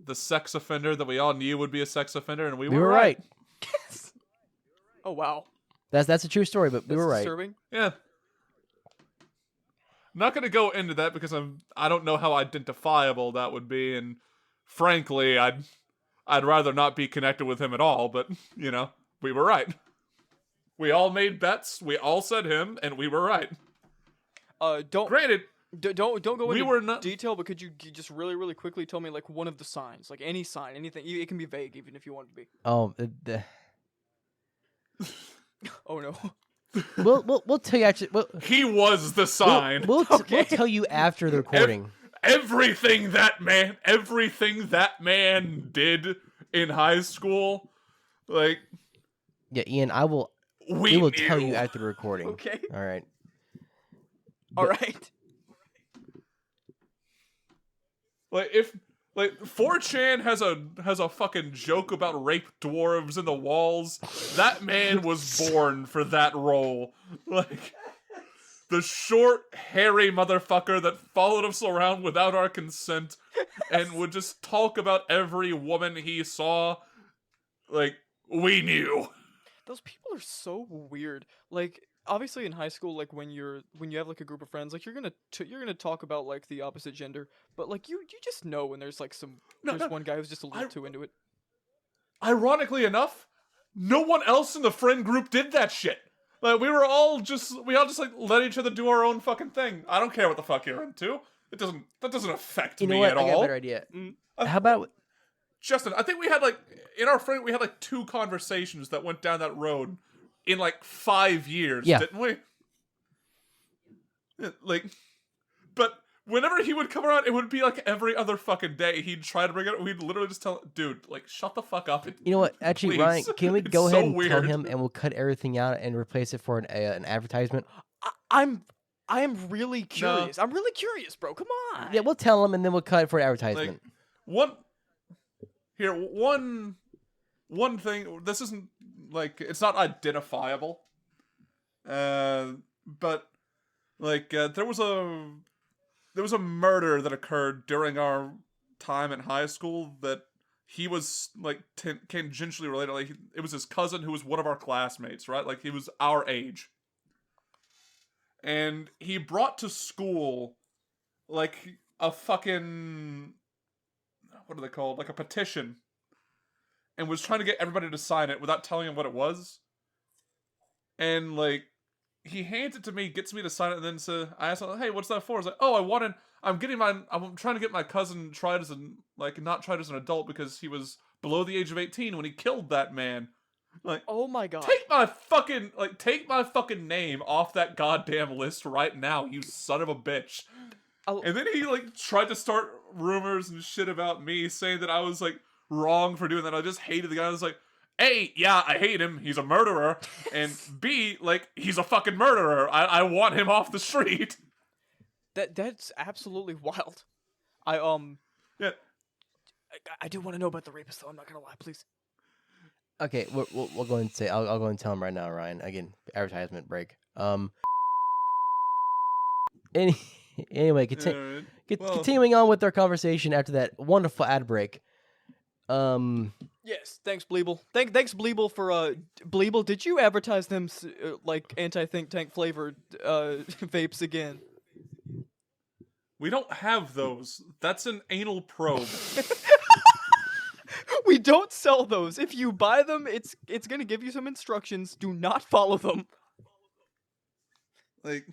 The sex offender that we all knew would be a sex offender, and we We were were right. Oh wow. That's a true story, but we were right. Disturbing. Yeah. Not gonna go into that because I don't know how identifiable that would be, and frankly, I'd rather not be connected with him at all, but you know, we were right. We all made bets, we all said him, and we were right. Don't Granted, don't go we into were not detail, but could you just really quickly tell me like one of the signs, like any sign, anything? It can be vague, even if you want it to be. Oh, Oh no. we'll tell you actually. he was the sign. We'll Okay. tell you after the recording. Everything that man did in high school, like, Yeah, Ian, we will tell you after the recording. Okay. All right. All right. Like if 4chan has a fucking joke about rape dwarves in the walls, that man was born for that role. Like the short, hairy motherfucker that followed us around without our consent and would just talk about every woman he saw. Like, we knew. Those people are so weird. Like obviously in high school, like when you have like a group of friends, like you're gonna talk about like the opposite gender, but like you just know when there's like one guy who's just a little too into it. Ironically enough, no one else in the friend group did that shit. Like we all just like let each other do our own fucking thing. I don't care what the fuck you're into. That doesn't affect You know me what? at I got a all. better idea. How about Justin, I think we had like in our friend we had like 2 conversations that went down that road in like 5 years, Yeah. didn't we? Like, but whenever he would come around, it would be like every other fucking day. He'd try to bring it up. We'd literally just tell, dude, like, shut the fuck up. you know what? Actually, Please. Ryan, can we It's go so ahead and tell weird. him, and we'll cut everything out and replace it for an advertisement? I am really curious. I'm really curious, bro. Come on. Yeah, we'll tell him, and then we'll cut it for an Like, advertisement. one thing. This isn't like it's not identifiable. But like there was a murder that occurred during our time in high school that he was like tangentially related. Like it was his cousin who was one of our classmates, right? Like he was our age, and he brought to school like a fucking what are they called? Like a petition, and was trying to get everybody to sign it without telling him what it was. And like he hands it to me, gets me to sign it, and then I asked him, "Hey, what's that for?" I was like, "Oh, I'm trying to get my cousin tried as not tried as an adult because he was below the age of 18 when he killed that man." Like, Oh my god. take my fucking name off that goddamn list right now, you son of a bitch. And then he like tried to start rumors and shit about me, saying that I was like wrong for doing that. I just hated the guy. I was like, A, yeah, I hate him. He's a murderer. And B, like, he's a fucking murderer. I want him off the street. That's absolutely wild. Yeah. I do want to know about the rapist though. I'm not gonna lie, please. Okay, we'll go and say. I'll go and tell him right now, Ryan. Again, advertisement break. Anyway, continuing on with our conversation after that wonderful ad break. Yes, thanks, Bleeble. Thanks, Bleeble, for Bleeble. Did you advertise them like anti-think tank flavored vapes again? We don't have those. That's an anal probe. We don't sell those. If you buy them, it's gonna give you some instructions. Do not follow them. Like,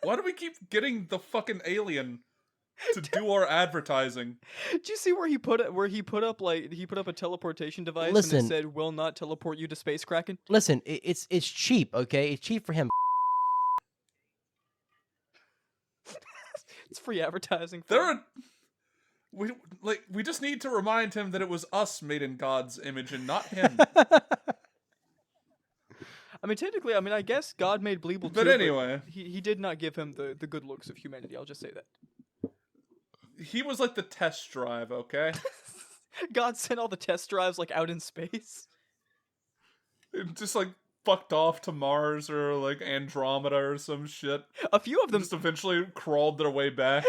why do we keep getting the fucking alien to do our advertising. Did you see where he put up a teleportation device Listen. and it said will not teleport you to Space Kraken? Listen, it's cheap, okay? It's cheap for him. It's free advertising. We just need to remind him that it was us made in God's image and not him. I mean, technically, I guess God made Bleeble too. But anyway, he did not give him the good looks of humanity. I'll just say that. He was like the test drive, okay? God sent all the test drives like out in space. Just like fucked off to Mars or like Andromeda or some shit. A few of them just eventually crawled their way back.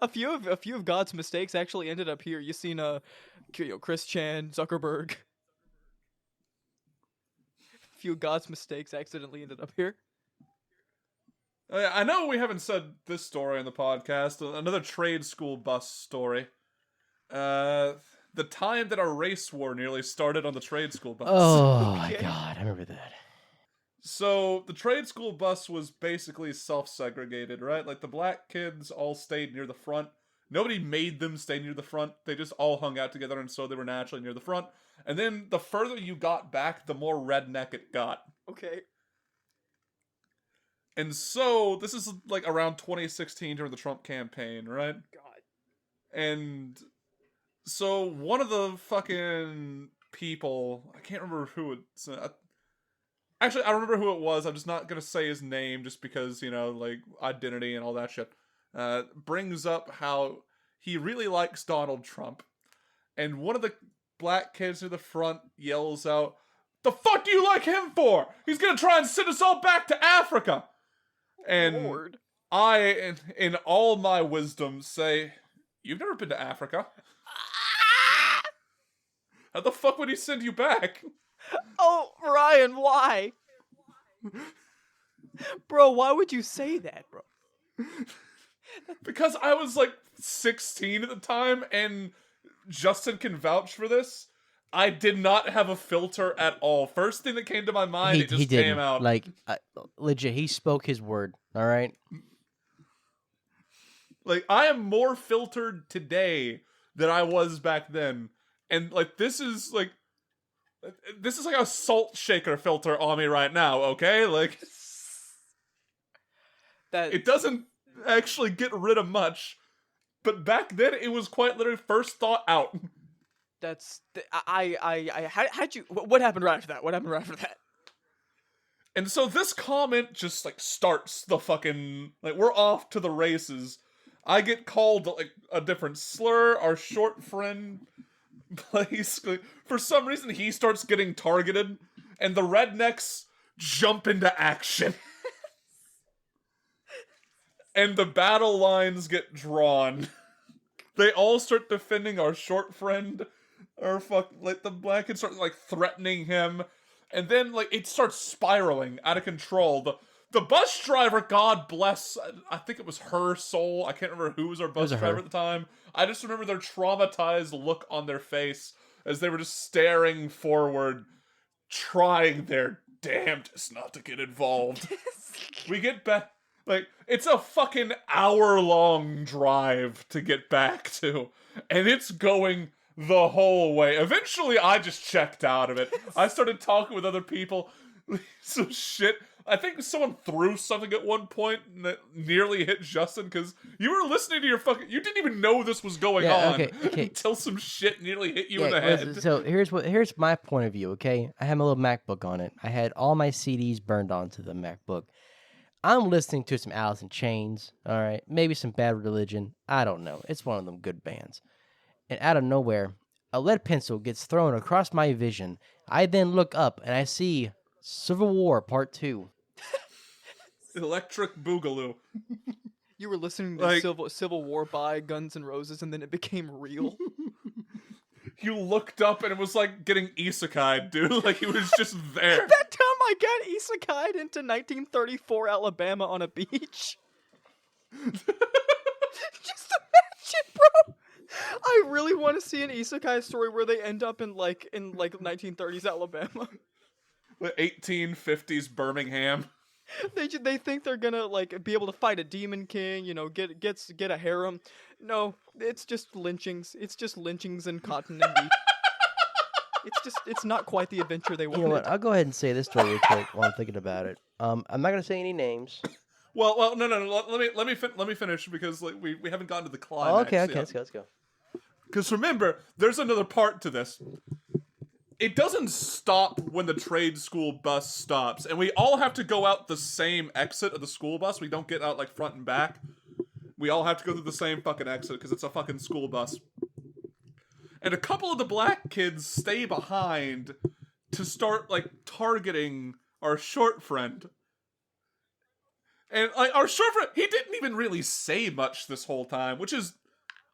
A few of God's mistakes actually ended up here. You seen Chris Chan, Zuckerberg. A few of God's mistakes accidentally ended up here. I know we haven't said this story on the podcast. Another trade school bus story. The time that our race war nearly started on the trade school bus. Oh my god, I remember that. So the trade school bus was basically self-segregated, right? Like the black kids all stayed near the front. Nobody made them stay near the front. They just all hung out together, and so they were naturally near the front. And then the further you got back, the more redneck it got. Okay. And so this is like around 2016 during the Trump campaign, right? God. And so one of the fucking people, I can't remember who it's... Actually, I remember who it was. I'm just not going to say his name just because, like, identity and all that shit. Brings up how he really likes Donald Trump. And one of the black kids near the front yells out, "The fuck do you like him for? He's going to try and send us all back to Africa." And Lord. I, in all my wisdom, say, "You've never been to Africa. How the fuck would he send you back?" Oh, Ryan, why? Bro, why would you say that, bro? Because I was like 16 at the time, and Justin can vouch for this. I did not have a filter at all. First thing that came to my mind, it just came out. Like, legit, he spoke his word, alright? Like, I am more filtered today than I was back then. And, like, this is like a salt shaker filter on me right now, okay? Like, it doesn't actually get rid of much, but back then it was quite literally first thought out. How'd you, what happened right after that? What happened right after that? And so this comment just, like, starts the fucking, like, we're off to the races. I get called, like, a different slur. Our short friend, basically, for some reason, he starts getting targeted, and the rednecks jump into action. And the battle lines get drawn. They all start defending our short friend, like, the black kids start, like, threatening him, and then, like, it starts spiraling out of control. The bus driver, God bless, I think it was her soul. I can't remember who was our bus driver at the time. I just remember their traumatized look on their face as they were just staring forward, trying their damnedest not to get involved. We get back, like, it's a fucking hour-long drive to get back to, and it's going the whole way. Eventually, I just checked out of it. I started talking with other people. Some shit. I think someone threw something at one point that nearly hit Justin because you were listening to your fucking... You didn't even know this was going on until some shit nearly hit you in the head. So here's my point of view, okay? I had my little MacBook on it. I had all my CDs burned onto the MacBook. I'm listening to some Alice in Chains, all right? Maybe some Bad Religion. I don't know. It's one of them good bands. And out of nowhere, a lead pencil gets thrown across my vision. I then look up and I see Civil War Part 2. Electric Boogaloo. You were listening to Civil War by Guns N' Roses, and then it became real. You looked up and it was like getting isekai'd, dude. Like, it was just there. That time I got isekai'd into 1934 Alabama on a beach. Just imagine, bro. I really want to see an isekai story where they end up in 1930s Alabama. The 1850s Birmingham. They think they're gonna like be able to fight a demon king, you know, get a harem. No, it's just lynchings. It's just lynchings and cotton and wheat. It's not quite the adventure they You wanted. know what? I'll go ahead and say this story real quick while I'm thinking about it. I'm not gonna say any names. Well, no. Let me finish because like we haven't gotten to the climax. Oh, okay, yet. let's go. Because remember, there's another part to this. It doesn't stop when the trade school bus stops, and we all have to go out the same exit of the school bus. We don't get out like front and back. We all have to go through the same fucking exit because it's a fucking school bus. And a couple of the black kids stay behind to start like targeting our short friend. And like our short friend, he didn't even really say much this whole time, which is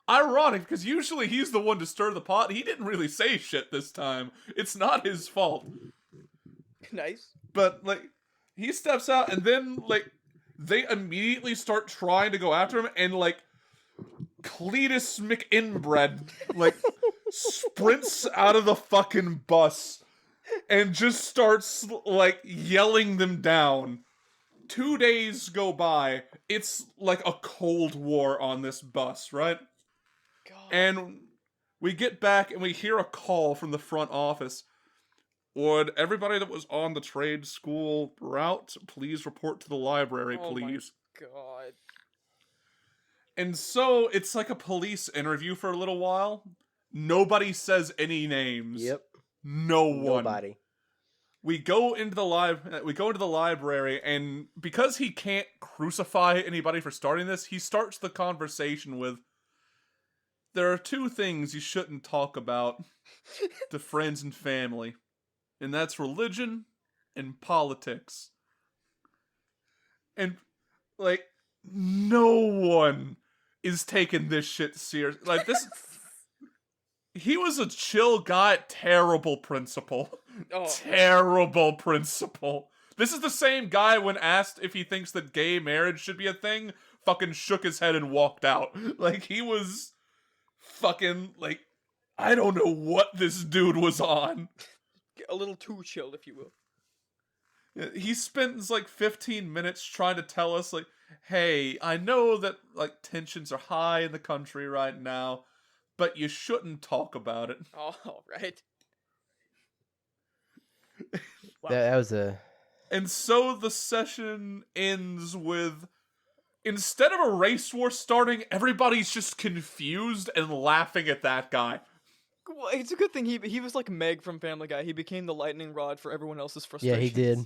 ironic because usually he's the one to stir the pot. He didn't really say shit this time. It's not his fault. Nice. But like he steps out and then like they immediately start trying to go after him and like Cletus McInbred like sprints out of the fucking bus and just starts like yelling them down. 2 days go by. It's like a Cold War on this bus, right? God. And we get back and we hear a call from the front office. Would everybody that was on the trade school route please report to the library, please? Oh my God. And so it's like a police interview for a little while. Nobody says any names. Yep. No one. Nobody. We go into the library, and because he can't crucify anybody for starting this, he starts the conversation with, "There are two things you shouldn't talk about to friends and family, and that's religion and politics." And like no one is taking this shit serious. Like this he was a chill guy, terrible principal. Oh. Terrible principal. This is the same guy when asked if he thinks that gay marriage should be a thing, fucking shook his head and walked out. Like, he was fucking, like, I don't know what this dude was on. A little too chilled, if you will. He spends, like, 15 minutes trying to tell us, like, hey, I know that, like, tensions are high in the country right now, but you shouldn't talk about it. Oh, right. Wow. That was a... And so the session ends with, instead of a race war starting, everybody's just confused and laughing at that guy. Well, it's a good thing he was like Meg from Family Guy. He became the lightning rod for everyone else's frustrations. Yeah, he did.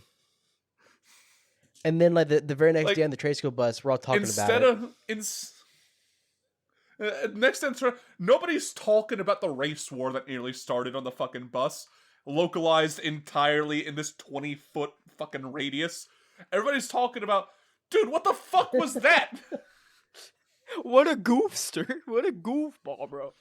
And then, like, the very next day on the trade school bus, we're all talking about it. Next time, nobody's talking about the race war that nearly started on the fucking bus, localized entirely in this 20-foot fucking radius. Everybody's talking about, dude, what the fuck was that? What a goofster! What a goofball, bro!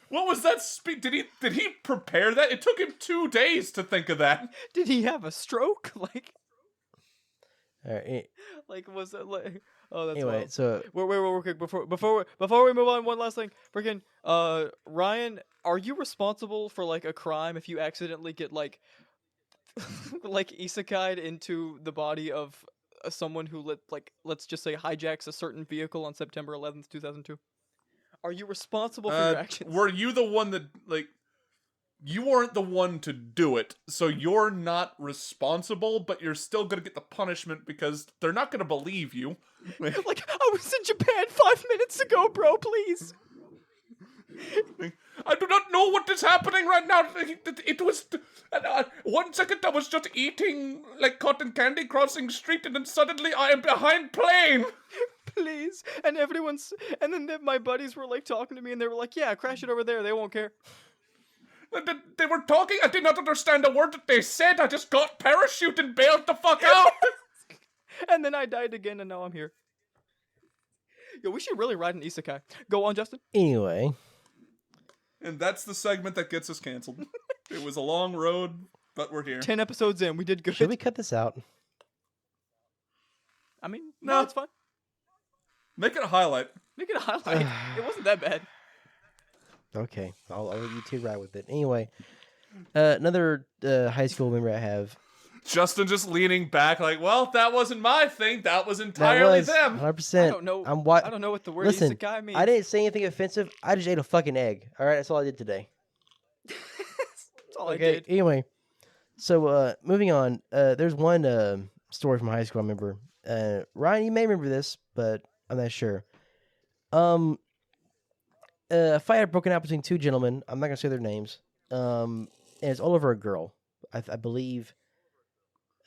What was that did he prepare that? It took him 2 days to think of that. Did he have a stroke? Like, like was it like? Oh, that's anyway. wild. So wait, quick before we move on. One last thing, freaking Ryan, are you responsible for like a crime if you accidentally get like like isekai'd into the body of someone who let's just say hijacks a certain vehicle on September 11th, 2002? Are you responsible for your actions? Were you the one that, like, you weren't the one to do it, so you're not responsible, but you're still gonna get the punishment because they're not gonna believe you. Like, I was in Japan 5 minutes ago, bro, please. I do not know what is happening right now. It was 1 second I was just eating like cotton candy crossing street, and then suddenly I am behind plane. Please. And then my buddies were like talking to me, and they were like, "Yeah, crash it over there. They won't care." They were talking. I did not understand a word that they said. I just got parachute and bailed the fuck out. And then I died again, and now I'm here. Yo, we should really ride an isekai. Go on, Justin. Anyway. And that's the segment that gets us canceled. It was a long road, but we're here. 10 episodes in, we did good. Should we cut this out? I mean, no, it's fine. Make it a highlight. Make it a highlight. It wasn't that bad. Okay, I'll let you two ride with it. Anyway, another high school memory I have Justin just leaning back like, well, that wasn't my thing. That was entirely them. 100%. I don't know. I don't know what the word Listen, isekai means. I didn't say anything offensive. I just ate a fucking egg. All right, that's all I did today. That's all I did. Anyway, so moving on. There's one story from high school I remember. Ryan, you may remember this, but I'm not sure. A fight had broken out between two gentlemen. I'm not gonna say their names. And it's all over a girl. I believe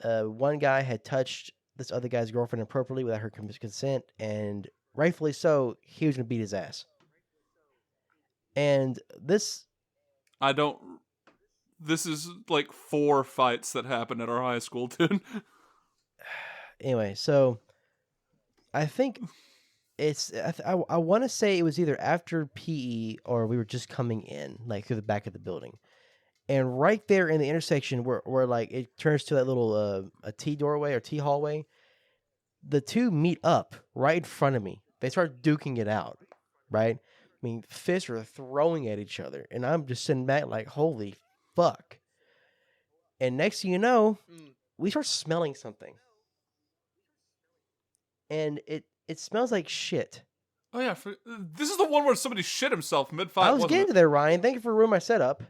one guy had touched this other guy's girlfriend inappropriately without her consent, and rightfully so, he was gonna beat his ass. And this is like 4 fights that happened at our high school, dude. Anyway, so I think I want to say it was either after PE or we were just coming in, like through the back of the building. And right there in the intersection where like it turns to that little a T doorway or T hallway, the two meet up right in front of me. They start duking it out, right? I mean, fists are throwing at each other, and I'm just sitting back like, holy fuck. And next thing you know, we start smelling something. And it smells like shit. Oh yeah, this is the one where somebody shit himself mid-fight. I was getting to there, Ryan. Thank you for ruining my setup.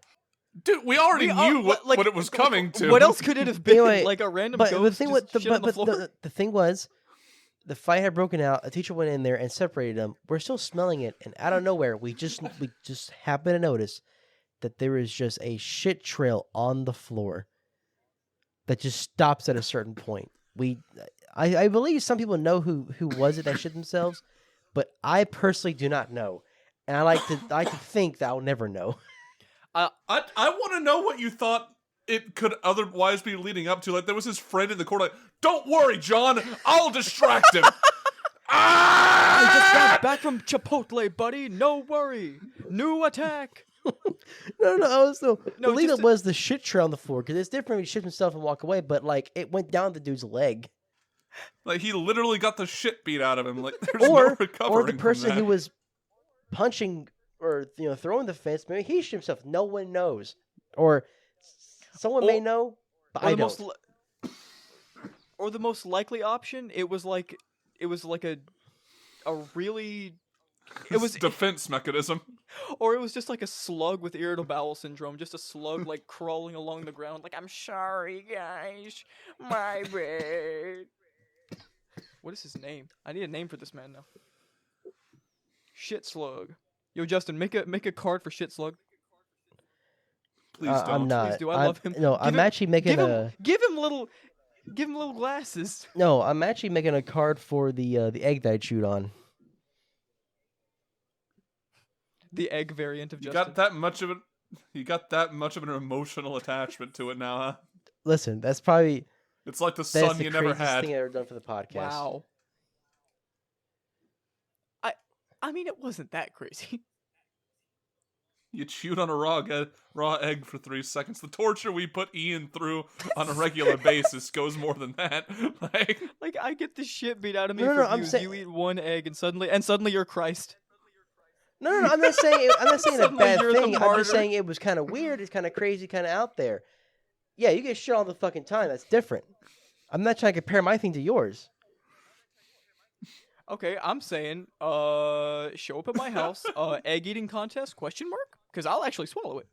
Dude, we already knew what it was coming to. What else could it have been? Anyway, like a random but ghost the thing the thing was, the fight had broken out. A teacher went in there and separated them. We're still smelling it, and out of nowhere, we just happen to notice that there is just a shit trail on the floor that just stops at a certain point. I believe some people know who was it that shit themselves, but I personally do not know, and I like to think that I'll never know. I want to know what you thought it could otherwise be leading up to. Like, there was his friend in the corner, like, don't worry, John, I'll distract him. I just got back from Chipotle, buddy. No worry. New attack. No. The lead up was the shit trail on the floor, because it's different when he shit himself and walk away, but like it went down the dude's leg. Like, he literally got the shit beat out of him. Like, there's no recovering. Or the person from that. who was punching or throwing the fence, maybe he shit himself. No one knows, or someone may know, but I don't. Or the most likely option, it was like a really. It was defense mechanism. Or it was just like a slug with irritable bowel syndrome, just a slug like crawling along the ground like, I'm sorry guys, my bad. What is his name? I need a name for this man now. Shit slug. Yo, Justin, make a card for shit slug. Please don't. I'm not. Please do. I love him. No, I'm actually making give him little glasses. No, I'm actually making a card for the egg that I chewed on. The egg variant of Justin. You got that much of an emotional attachment to it now, huh? Listen, that's probably. It's like the son you never had. Thing I've ever done for the podcast. Wow. I mean, it wasn't that crazy. You chewed on a raw egg for 3 seconds. The torture we put Ian through on a regular basis goes more than that. Like I get the shit beat out of me No, for I'm views. saying- You eat one egg and suddenly you're Christ. No, I'm not saying a Suddenly bad you're the thing. I'm martyr. just saying it was kind of weird. It's kind of crazy, kind of out there. Yeah, you get shit all the fucking time. That's different. I'm not trying to compare my thing to yours. Okay, I'm saying, show up at my house, egg eating contest, ? Because I'll actually swallow it.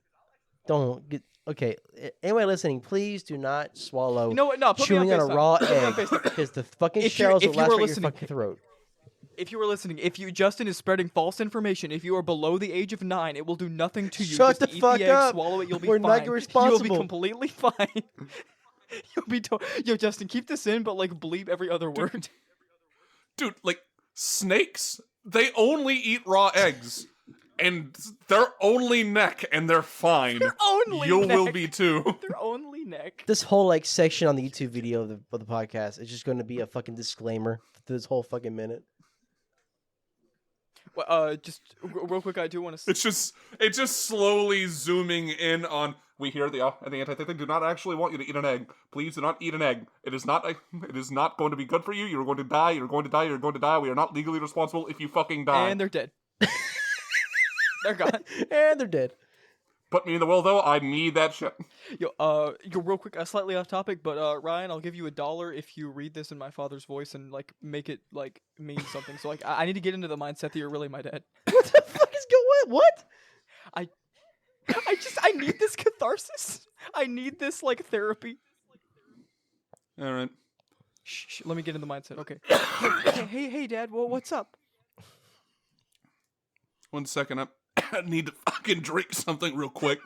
Don't get okay. Anyone listening, please do not swallow. You know what? No, put chewing me on on a FaceTime. raw Put me on egg FaceTime. because the fucking If shells will you last were right in your listening- fucking throat. If you were listening, Justin is spreading false information, if you are below the age of 9, it will do nothing to you. Shut Just the eat fuck the egg, up. swallow it, you'll be We're fine. not irresponsible. You'll be completely fine. You'll be Yo, Justin, keep this in, but like bleep every other word. Dude, like, snakes, they only eat raw eggs. And their only neck, and they're fine. Their only You neck. will be too. Their only neck. This whole like section on the YouTube video of the podcast is just going to be a fucking disclaimer for this whole fucking minute. Well, just real quick, I do want to. It's just slowly zooming in on. We here the anti-thing do not actually want you to eat an egg. Please do not eat an egg. It is not going to be good for you. You're going to die. You're going to die. You're going to die. We are not legally responsible if you fucking die. And they're dead. They're gone. And they're dead. put me in the will, though. I need that shit. Yo, real quick, slightly off topic, but Ryan, I'll give you $1 if you read this in my father's voice and like make it like mean something. So like, I need to get into the mindset that you're really my dad. What the fuck is going? What? I need this catharsis. I need this like therapy. All right. Shh, let me get in the mindset. Okay. hey, Dad. Well, what's up? 1 second. I need to fucking drink something real quick.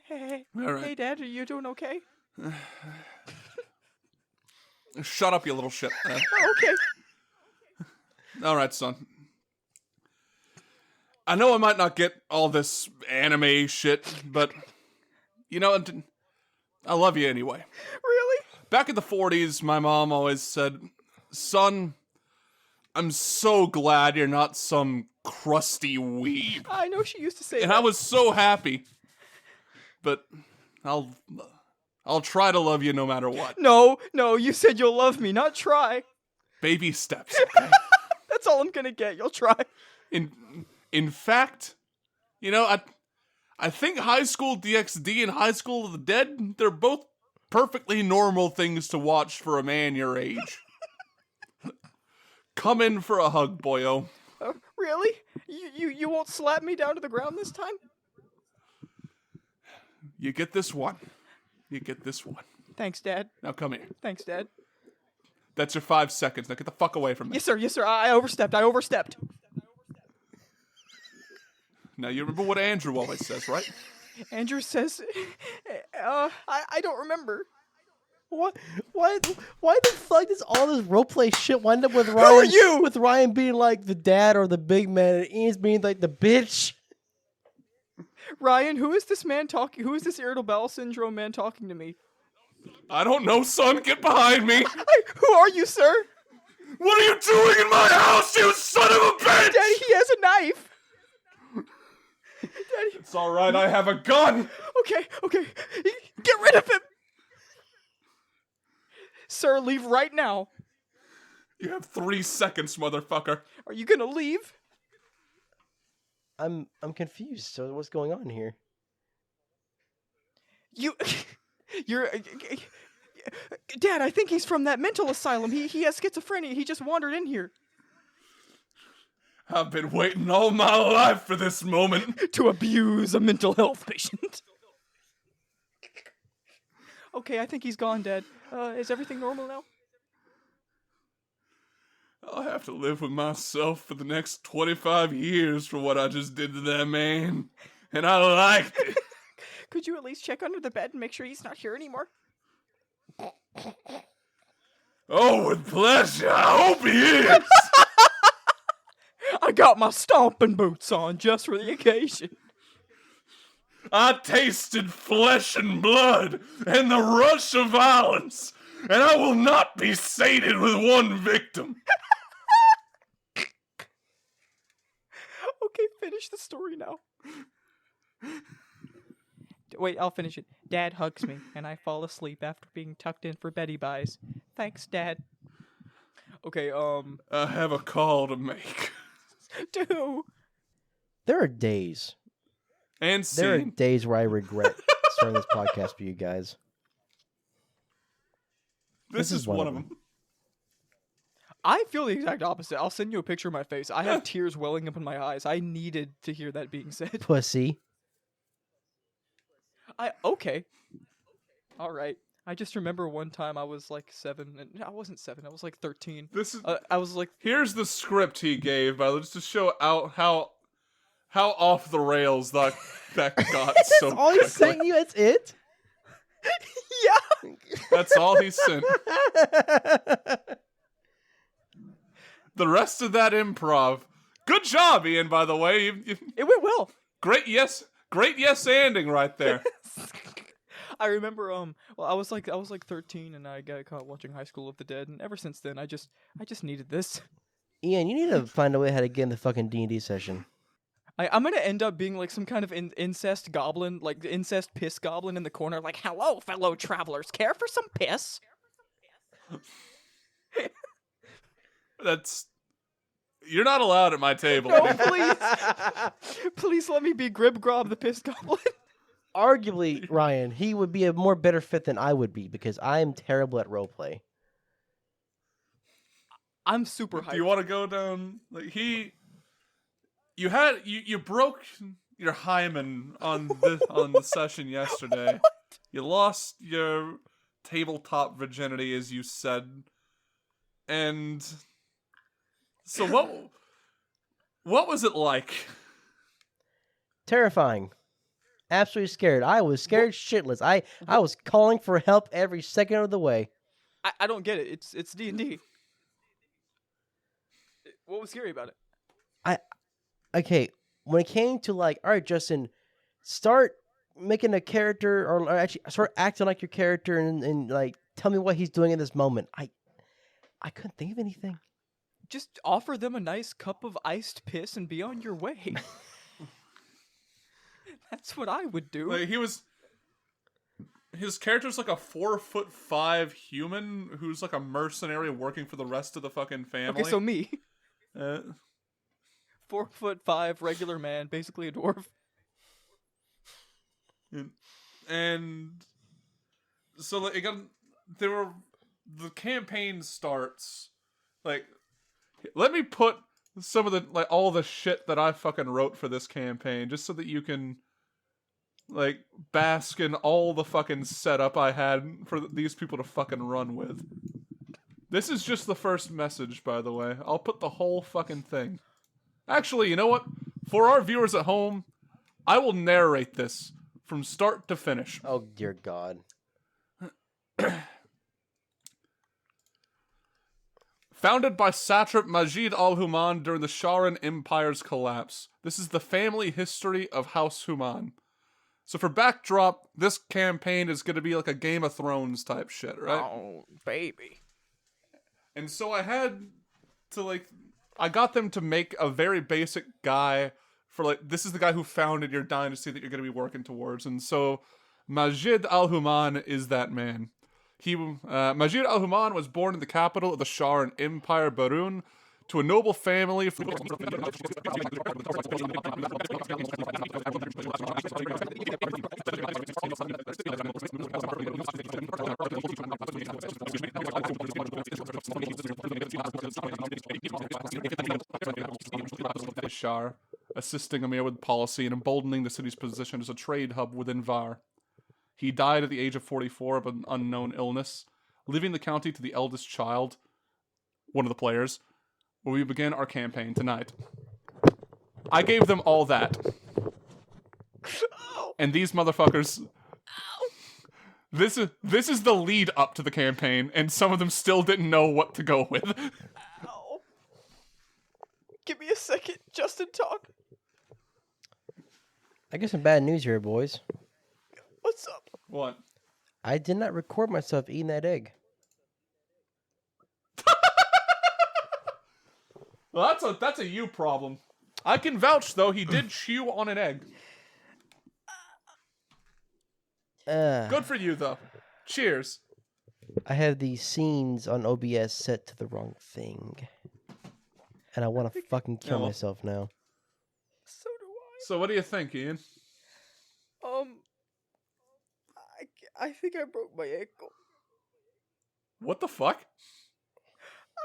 Hey, All right. hey, Dad. Are you doing okay? Shut up, you little shit. Okay. All right, son. I know I might not get all this anime shit, but you know, I love you anyway. Really? Back in the 40s, my mom always said, "Son, I'm so glad you're not some crusty weeb." I know she used to say And that. I was so happy. But I'll try to love you no matter what. No, you said you'll love me, not try. Baby steps, okay? That's all I'm gonna get. You'll try. In fact, you know, I think High School DxD and High School of the Dead, they're both perfectly normal things to watch for a man your age. Come in for a hug, boyo. Really? You won't slap me down to the ground this time? You get this one. You get this one. Thanks, Dad. Now come here. Thanks, Dad. That's your 5 seconds. Now get the fuck away from me. Yes, sir. I overstepped. Now you remember what Andrew always says, right? Andrew says, I don't remember. What? Why the fuck does all this roleplay shit wind up with Ryan? Who are you? With Ryan being like the dad or the big man, and Ian's being like the bitch. Ryan, who is this man talking? Who is this irritable bowel syndrome man talking to me? I don't know, son. Get behind me. Who are you, sir? What are you doing in my house, you son of a bitch? Daddy, he has a knife. Daddy. It's all right. I have a gun. Okay. Get rid of him. Sir, leave right now. You have 3 seconds, motherfucker. Are you gonna leave? I'm confused. So what's going on here? You're... Dad, I think he's from that mental asylum. He has schizophrenia. He just wandered in here. I've been waiting all my life for this moment. To abuse a mental health patient. Okay, I think he's gone, Dad. Is everything normal now? I'll have to live with myself for the next 25 years for what I just did to that man. And I liked it. Could you at least check under the bed and make sure he's not here anymore? Oh, with pleasure. I hope he is. I got my stomping boots on just for the occasion. I tasted flesh and blood and the rush of violence, and I will not be sated with one victim. Okay, finish the story now. Wait, I'll finish it. Dad hugs me, and I fall asleep after being tucked in for Betty Buys. Thanks, Dad. Okay, I have a call to make. Do. There are days. And There are scene. days where I regret starting this podcast for you guys. This is one of them. I feel the exact opposite. I'll send you a picture of my face. I have tears welling up in my eyes. I needed to hear that being said. Pussy. Okay. All right. I just remember one time I was like 7, and I wasn't 7. I was like 13. This is. I was like, Here's the script he gave, by the way, just to show out how off the rails that got. So All he's quickly. saying you, that's it? yeah. That's all he sent. The rest of that improv. Good job, Ian. By the way, It went well. great yes ending right there. I remember I was like 13 and I got caught watching High School of the Dead, and ever since then I just needed this. Ian, you need to find a way how to get in the fucking D&D session. I'm gonna end up being like some kind of incest goblin, like the incest piss goblin in the corner, like, hello, fellow travelers, care for some piss? That's You're not allowed at my table. No, please. Please let me be Gribgrob the Pissed Goblin. Arguably, Ryan, he would be a more better fit than I would be because I am terrible at roleplay. I'm super hyped. Do you want to go down? Like you broke your hymen on the session yesterday. You lost your tabletop virginity, as you said, and so what was it like? Terrifying. Absolutely scared. I was scared shitless. I was calling for help every second of the way. I don't get it. It's D&D. What was scary about it? Okay, when it came to like, all right, Justin, start making a character or actually start acting like your character and like tell me what he's doing in this moment. I couldn't think of anything. Just offer them a nice cup of iced piss and be on your way. That's what I would do. Like his character's like a 4'5" human who's like a mercenary working for the rest of the fucking family. Okay, so me. 4'5" regular man, basically a dwarf. And so like the campaign starts like, let me put some of the like all the shit that I fucking wrote for this campaign just so that you can like bask in all the fucking setup I had for these people to fucking run with. This is just the first message, by the way. I'll put the whole fucking thing. Actually, you know what? For our viewers at home, I will narrate this from start to finish. Oh, dear God. Founded by satrap Majid al-Human during the Sharan Empire's collapse. This is the family history of House Human. So for backdrop, this campaign is going to be like a Game of Thrones type shit, right? Oh, baby. And so I had to I got them to make a very basic guy for this is the guy who founded your dynasty that you're going to be working towards. And so Majid al-Human is that man. Majid al-Human was born in the capital of the Sharan Empire, Barun, to a noble family. Shar, assisting Amir with policy and emboldening the city's position as a trade hub within Var. He died at the age of 44 of an unknown illness, leaving the county to the eldest child, one of the players, where we begin our campaign tonight. I gave them all that. And these motherfuckers... This is the lead up to the campaign, and some of them still didn't know what to go with. Ow. Give me a second. Justin, talk. I got some bad news here, boys. What's up? What? I did not record myself eating that egg. Well, that's a you problem. I can vouch, though, he did chew on an egg. Good for you, though. Cheers. I have the scenes on OBS set to the wrong thing. And I want to fucking kill myself now. So do I. So what do you think, Ian? I think I broke my ankle. What the fuck?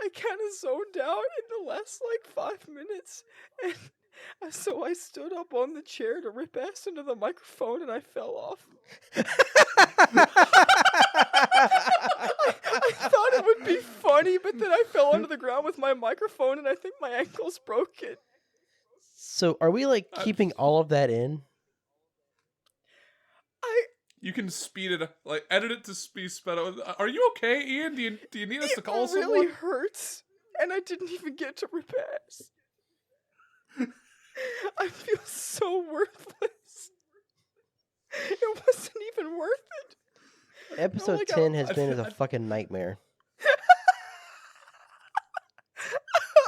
I kind of zoned out in the last, 5 minutes, and so I stood up on the chair to rip ass into the microphone, and I fell off. I thought it would be funny, but then I fell onto the ground with my microphone, and I think my ankle's broken. So, are we, keeping all of that in? You can speed it, edit it to be sped up. Are you okay, Ian? Do you need us to call someone? It really hurts, and I didn't even get to rip ass. I feel so worthless. It wasn't even worth it. Episode 10 has been as a fucking nightmare.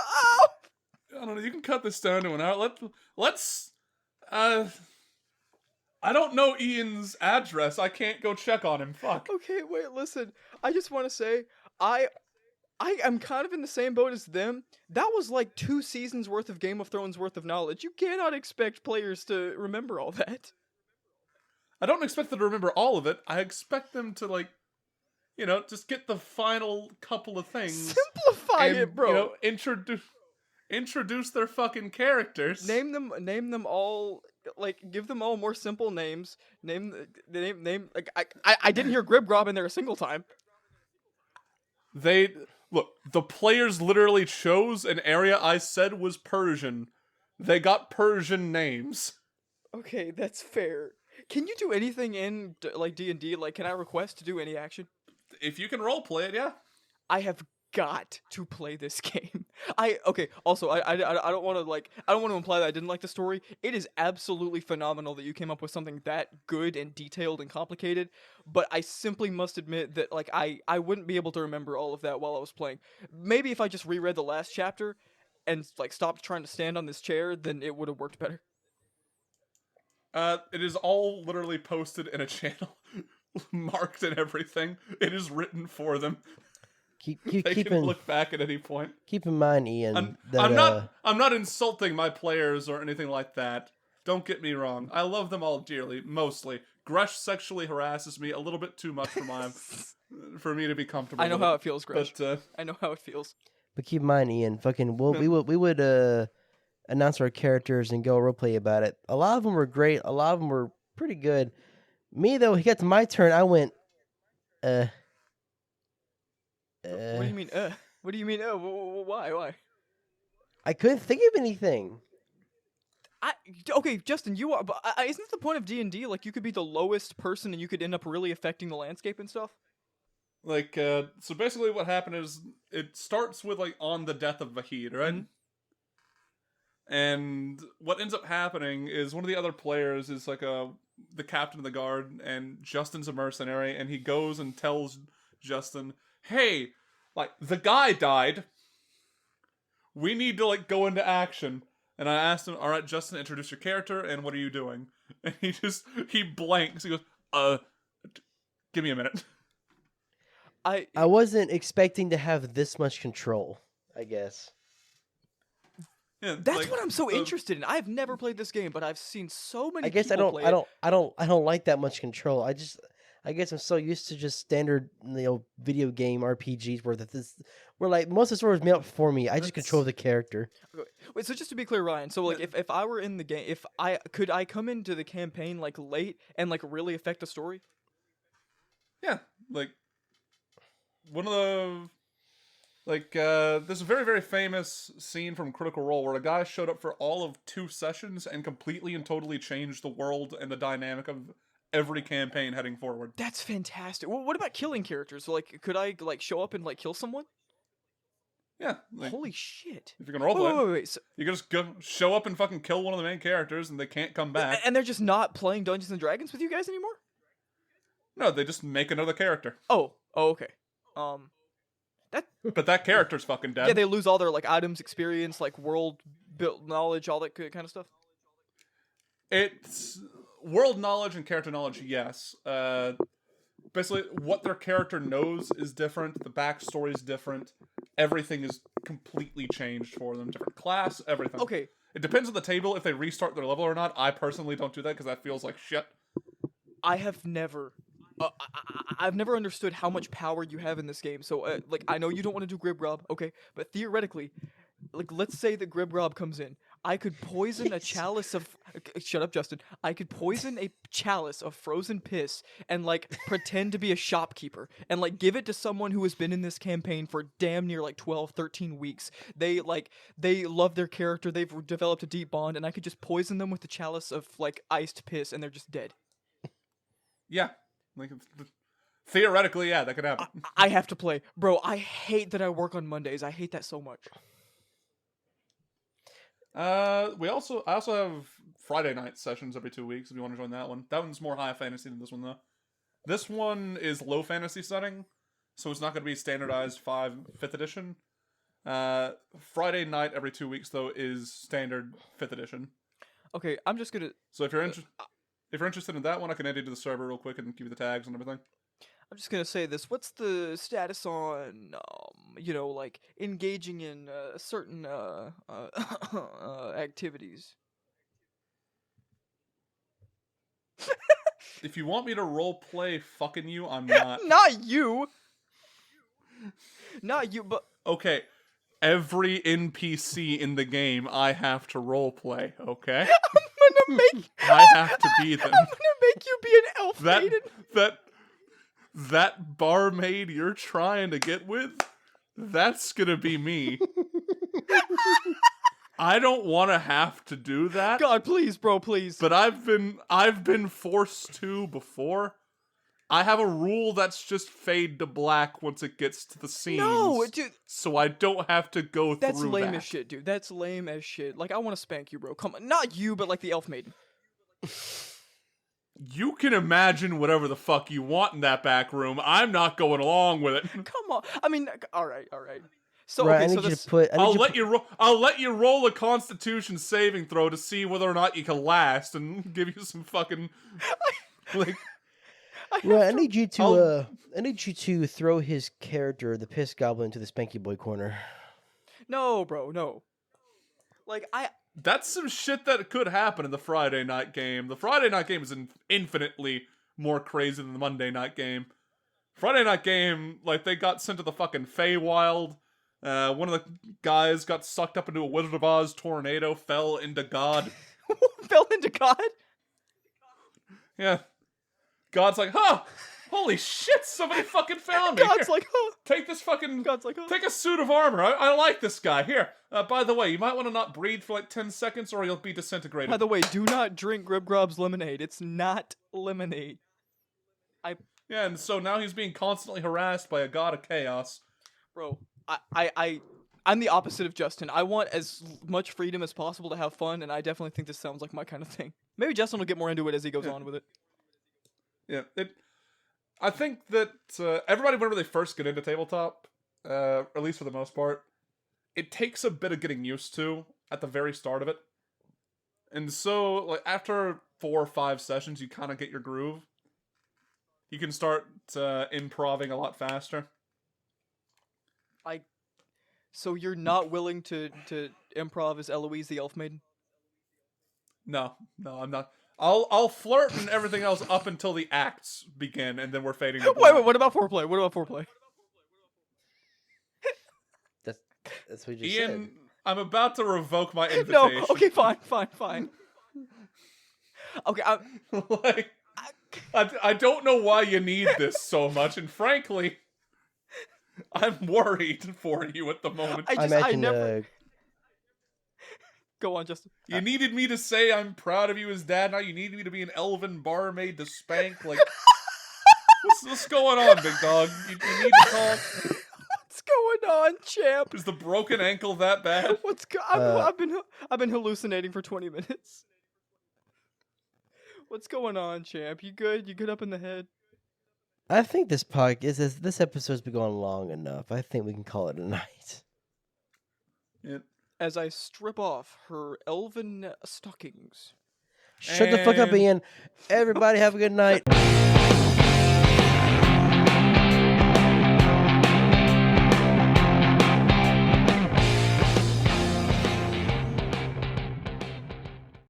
Ow! I don't know. You can cut this down to an hour. Let's. I don't know Ian's address. I can't go check on him. Fuck. Okay, wait, listen. I just want to say, I I am kind of in the same boat as them. That was like 2 seasons worth of Game of Thrones worth of knowledge. You cannot expect players to remember all that. I don't expect them to remember all of it. I expect them to, like, just get the final couple of things. Simplify and, it, bro. Introduce their fucking characters. Name them all. Like, give them all more simple names. Name. Like, I didn't hear Gribgrob in there a single time. Look, the players literally chose an area I said was Persian. They got Persian names. Okay, that's fair. Can you do anything in like D&D? Like, can I request to do any action? If you can roleplay it, yeah. I have got to play this game. Also, I don't want to imply that I didn't like the story. It is absolutely phenomenal that you came up with something that good and detailed and complicated, but I simply must admit that like I wouldn't be able to remember all of that while I was playing. Maybe if I just reread the last chapter and like stopped trying to stand on this chair, then it would have worked better. It is all literally posted in a channel, marked and everything. It is written for them. They can look back at any point. Keep in mind, Ian. I'm not insulting my players or anything like that. Don't get me wrong. I love them all dearly, mostly. Gresh sexually harasses me a little bit too much for me to be comfortable. I know how it feels, Gresh. But, I know how it feels. But keep in mind, Ian. We would announce our characters and go roleplay about it. A lot of them were great. A lot of them were pretty good. Me though, he got to my turn. I went, What do you mean? What do you mean? Why? I couldn't think of anything. Okay, Justin, you are. But isn't it the point of D&D? Like, you could be the lowest person, and you could end up really affecting the landscape and stuff. Like, so basically, what happened is it starts with like on the death of Vahid, right? Mm-hmm. And what ends up happening is one of the other players is like the captain of the guard, and Justin's a mercenary, and he goes and tells Justin, hey, like, the guy died. We need to, like, go into action. And I asked him, all right, Justin, introduce your character, and what are you doing? And he blanks. He goes, give me a minute. I wasn't expecting to have this much control, I guess. Yeah, That's like, what I'm so interested in. I've never played this game, but I've seen so many. I guess people play it. I don't like that much control. I guess I'm so used to just standard, video game RPGs where like most of the stories made up for me. I just control the character. Wait, so just to be clear, Ryan, so like if I were in the game, could I come into the campaign like late and like really affect the story? Yeah, like one of the there's a very, very famous scene from Critical Role where a guy showed up for all of 2 sessions and completely and totally changed the world and the dynamic of every campaign heading forward. That's fantastic. Well, what about killing characters? So, like, could I like show up and like kill someone? Yeah. Like, holy shit! If you're gonna roleplay, wait. So, you can just go show up and fucking kill one of the main characters, and they can't come back. And they're just not playing Dungeons and Dragons with you guys anymore? No, they just make another character. Oh, okay. But that character's fucking dead. Yeah, they lose all their like items, experience, like world built knowledge, all that kind of stuff. It's world knowledge and character knowledge, yes. Basically, what their character knows is different. The backstory is different. Everything is completely changed for them. Different class, everything. Okay. It depends on the table if they restart their level or not. I personally don't do that because that feels like shit. I have never... I've never understood how much power you have in this game. So, like, I know you don't want to do Gribgrob, okay? But theoretically, like, let's say that Gribgrob comes in. I could poison a chalice of... Shut up, Justin. I could poison a chalice of frozen piss and, like, pretend to be a shopkeeper and, like, give it to someone who has been in this campaign for damn near, like, 12, 13 weeks. They love their character. They've developed a deep bond, and I could just poison them with the chalice of, like, iced piss, and they're just dead. Yeah. Like, theoretically, yeah, that could happen. I have to play. Bro, I hate that I work on Mondays. I hate that so much. I also have Friday night sessions every 2 weeks if you want to join that one. That one's more high fantasy than this one, though. This one is low fantasy setting, so it's not going to be standardized 5th edition. Friday night every 2 weeks, though, is standard 5th edition. Okay, I'm just gonna... So if you're interested in that one, I can add you to the server real quick and give you the tags and everything. I'm just gonna say this. What's the status on, like engaging in certain activities? If you want me to role play fucking you, I'm not. Not you. Not you, but Okay, every NPC in the game I have to role play, okay? I'm gonna make. I have to be them. I'm gonna make you be an elf maiden. That barmaid you're trying to get with, that's gonna be me. I don't want to have to do that. God, please, bro, please. But I've been forced to before. I have a rule that's just fade to black once it gets to the scenes. No, dude. So I don't have to go through that. That's lame as shit, dude. That's lame as shit. Like, I want to spank you, bro. Come on. Not you, but like the elf maiden. You can imagine whatever the fuck you want in that back room. I'm not going along with it. Come on. I mean, all right. So right, okay, I need so you this. to put. I'll let you roll a Constitution saving throw to see whether or not you can last, and give you some fucking like. I need you to. I need you to throw his character, the piss goblin, to the spanky boy corner. No, bro, no. Like That's some shit that could happen in the Friday night game. The Friday night game is infinitely more crazy than the Monday night game. Friday night game, like, they got sent to the fucking Feywild. One of the guys got sucked up into a Wizard of Oz tornado, fell into God. fell into God. Yeah. God's like, huh, holy shit, somebody fucking found me. God's Here, like, huh. take this fucking, God's like, huh. take a suit of armor. I like this guy. Here, by the way, you might want to not breathe for like 10 seconds or you'll be disintegrated. By the way, do not drink Gribgrob's lemonade. It's not lemonade. Yeah, and so now he's being constantly harassed by a god of chaos. Bro, I'm the opposite of Justin. I want as much freedom as possible to have fun, and I definitely think this sounds like my kind of thing. Maybe Justin will get more into it as he goes on with it. Yeah, I think that everybody, whenever they first get into tabletop, at least for the most part, it takes a bit of getting used to at the very start of it. And so, like, after 4 or 5 sessions, you kind of get your groove. You can start improving a lot faster. So you're not willing to improv as Eloise the Elf Maiden? No, I'm not. I'll flirt and everything else up until the acts begin, and then we're fading to black. Wait, what about foreplay? That's what you just Ian, said. I'm about to revoke my invitation. No, okay, fine. Okay, like, I don't know why you need this so much, and frankly, I'm worried for you at the moment. I never... Go on, Justin. You needed me to say I'm proud of you as dad, now you need me to be an elven barmaid to spank, like... what's going on, big dog? You need to talk? What's going on, champ? Is the broken ankle that bad? I've been hallucinating for 20 minutes. What's going on, champ? You good? You good up in the head? I think this episode's been going long enough. I think we can call it a night. Yeah. As I strip off her elven stockings. Shut the fuck up, Ian. Everybody have a good night.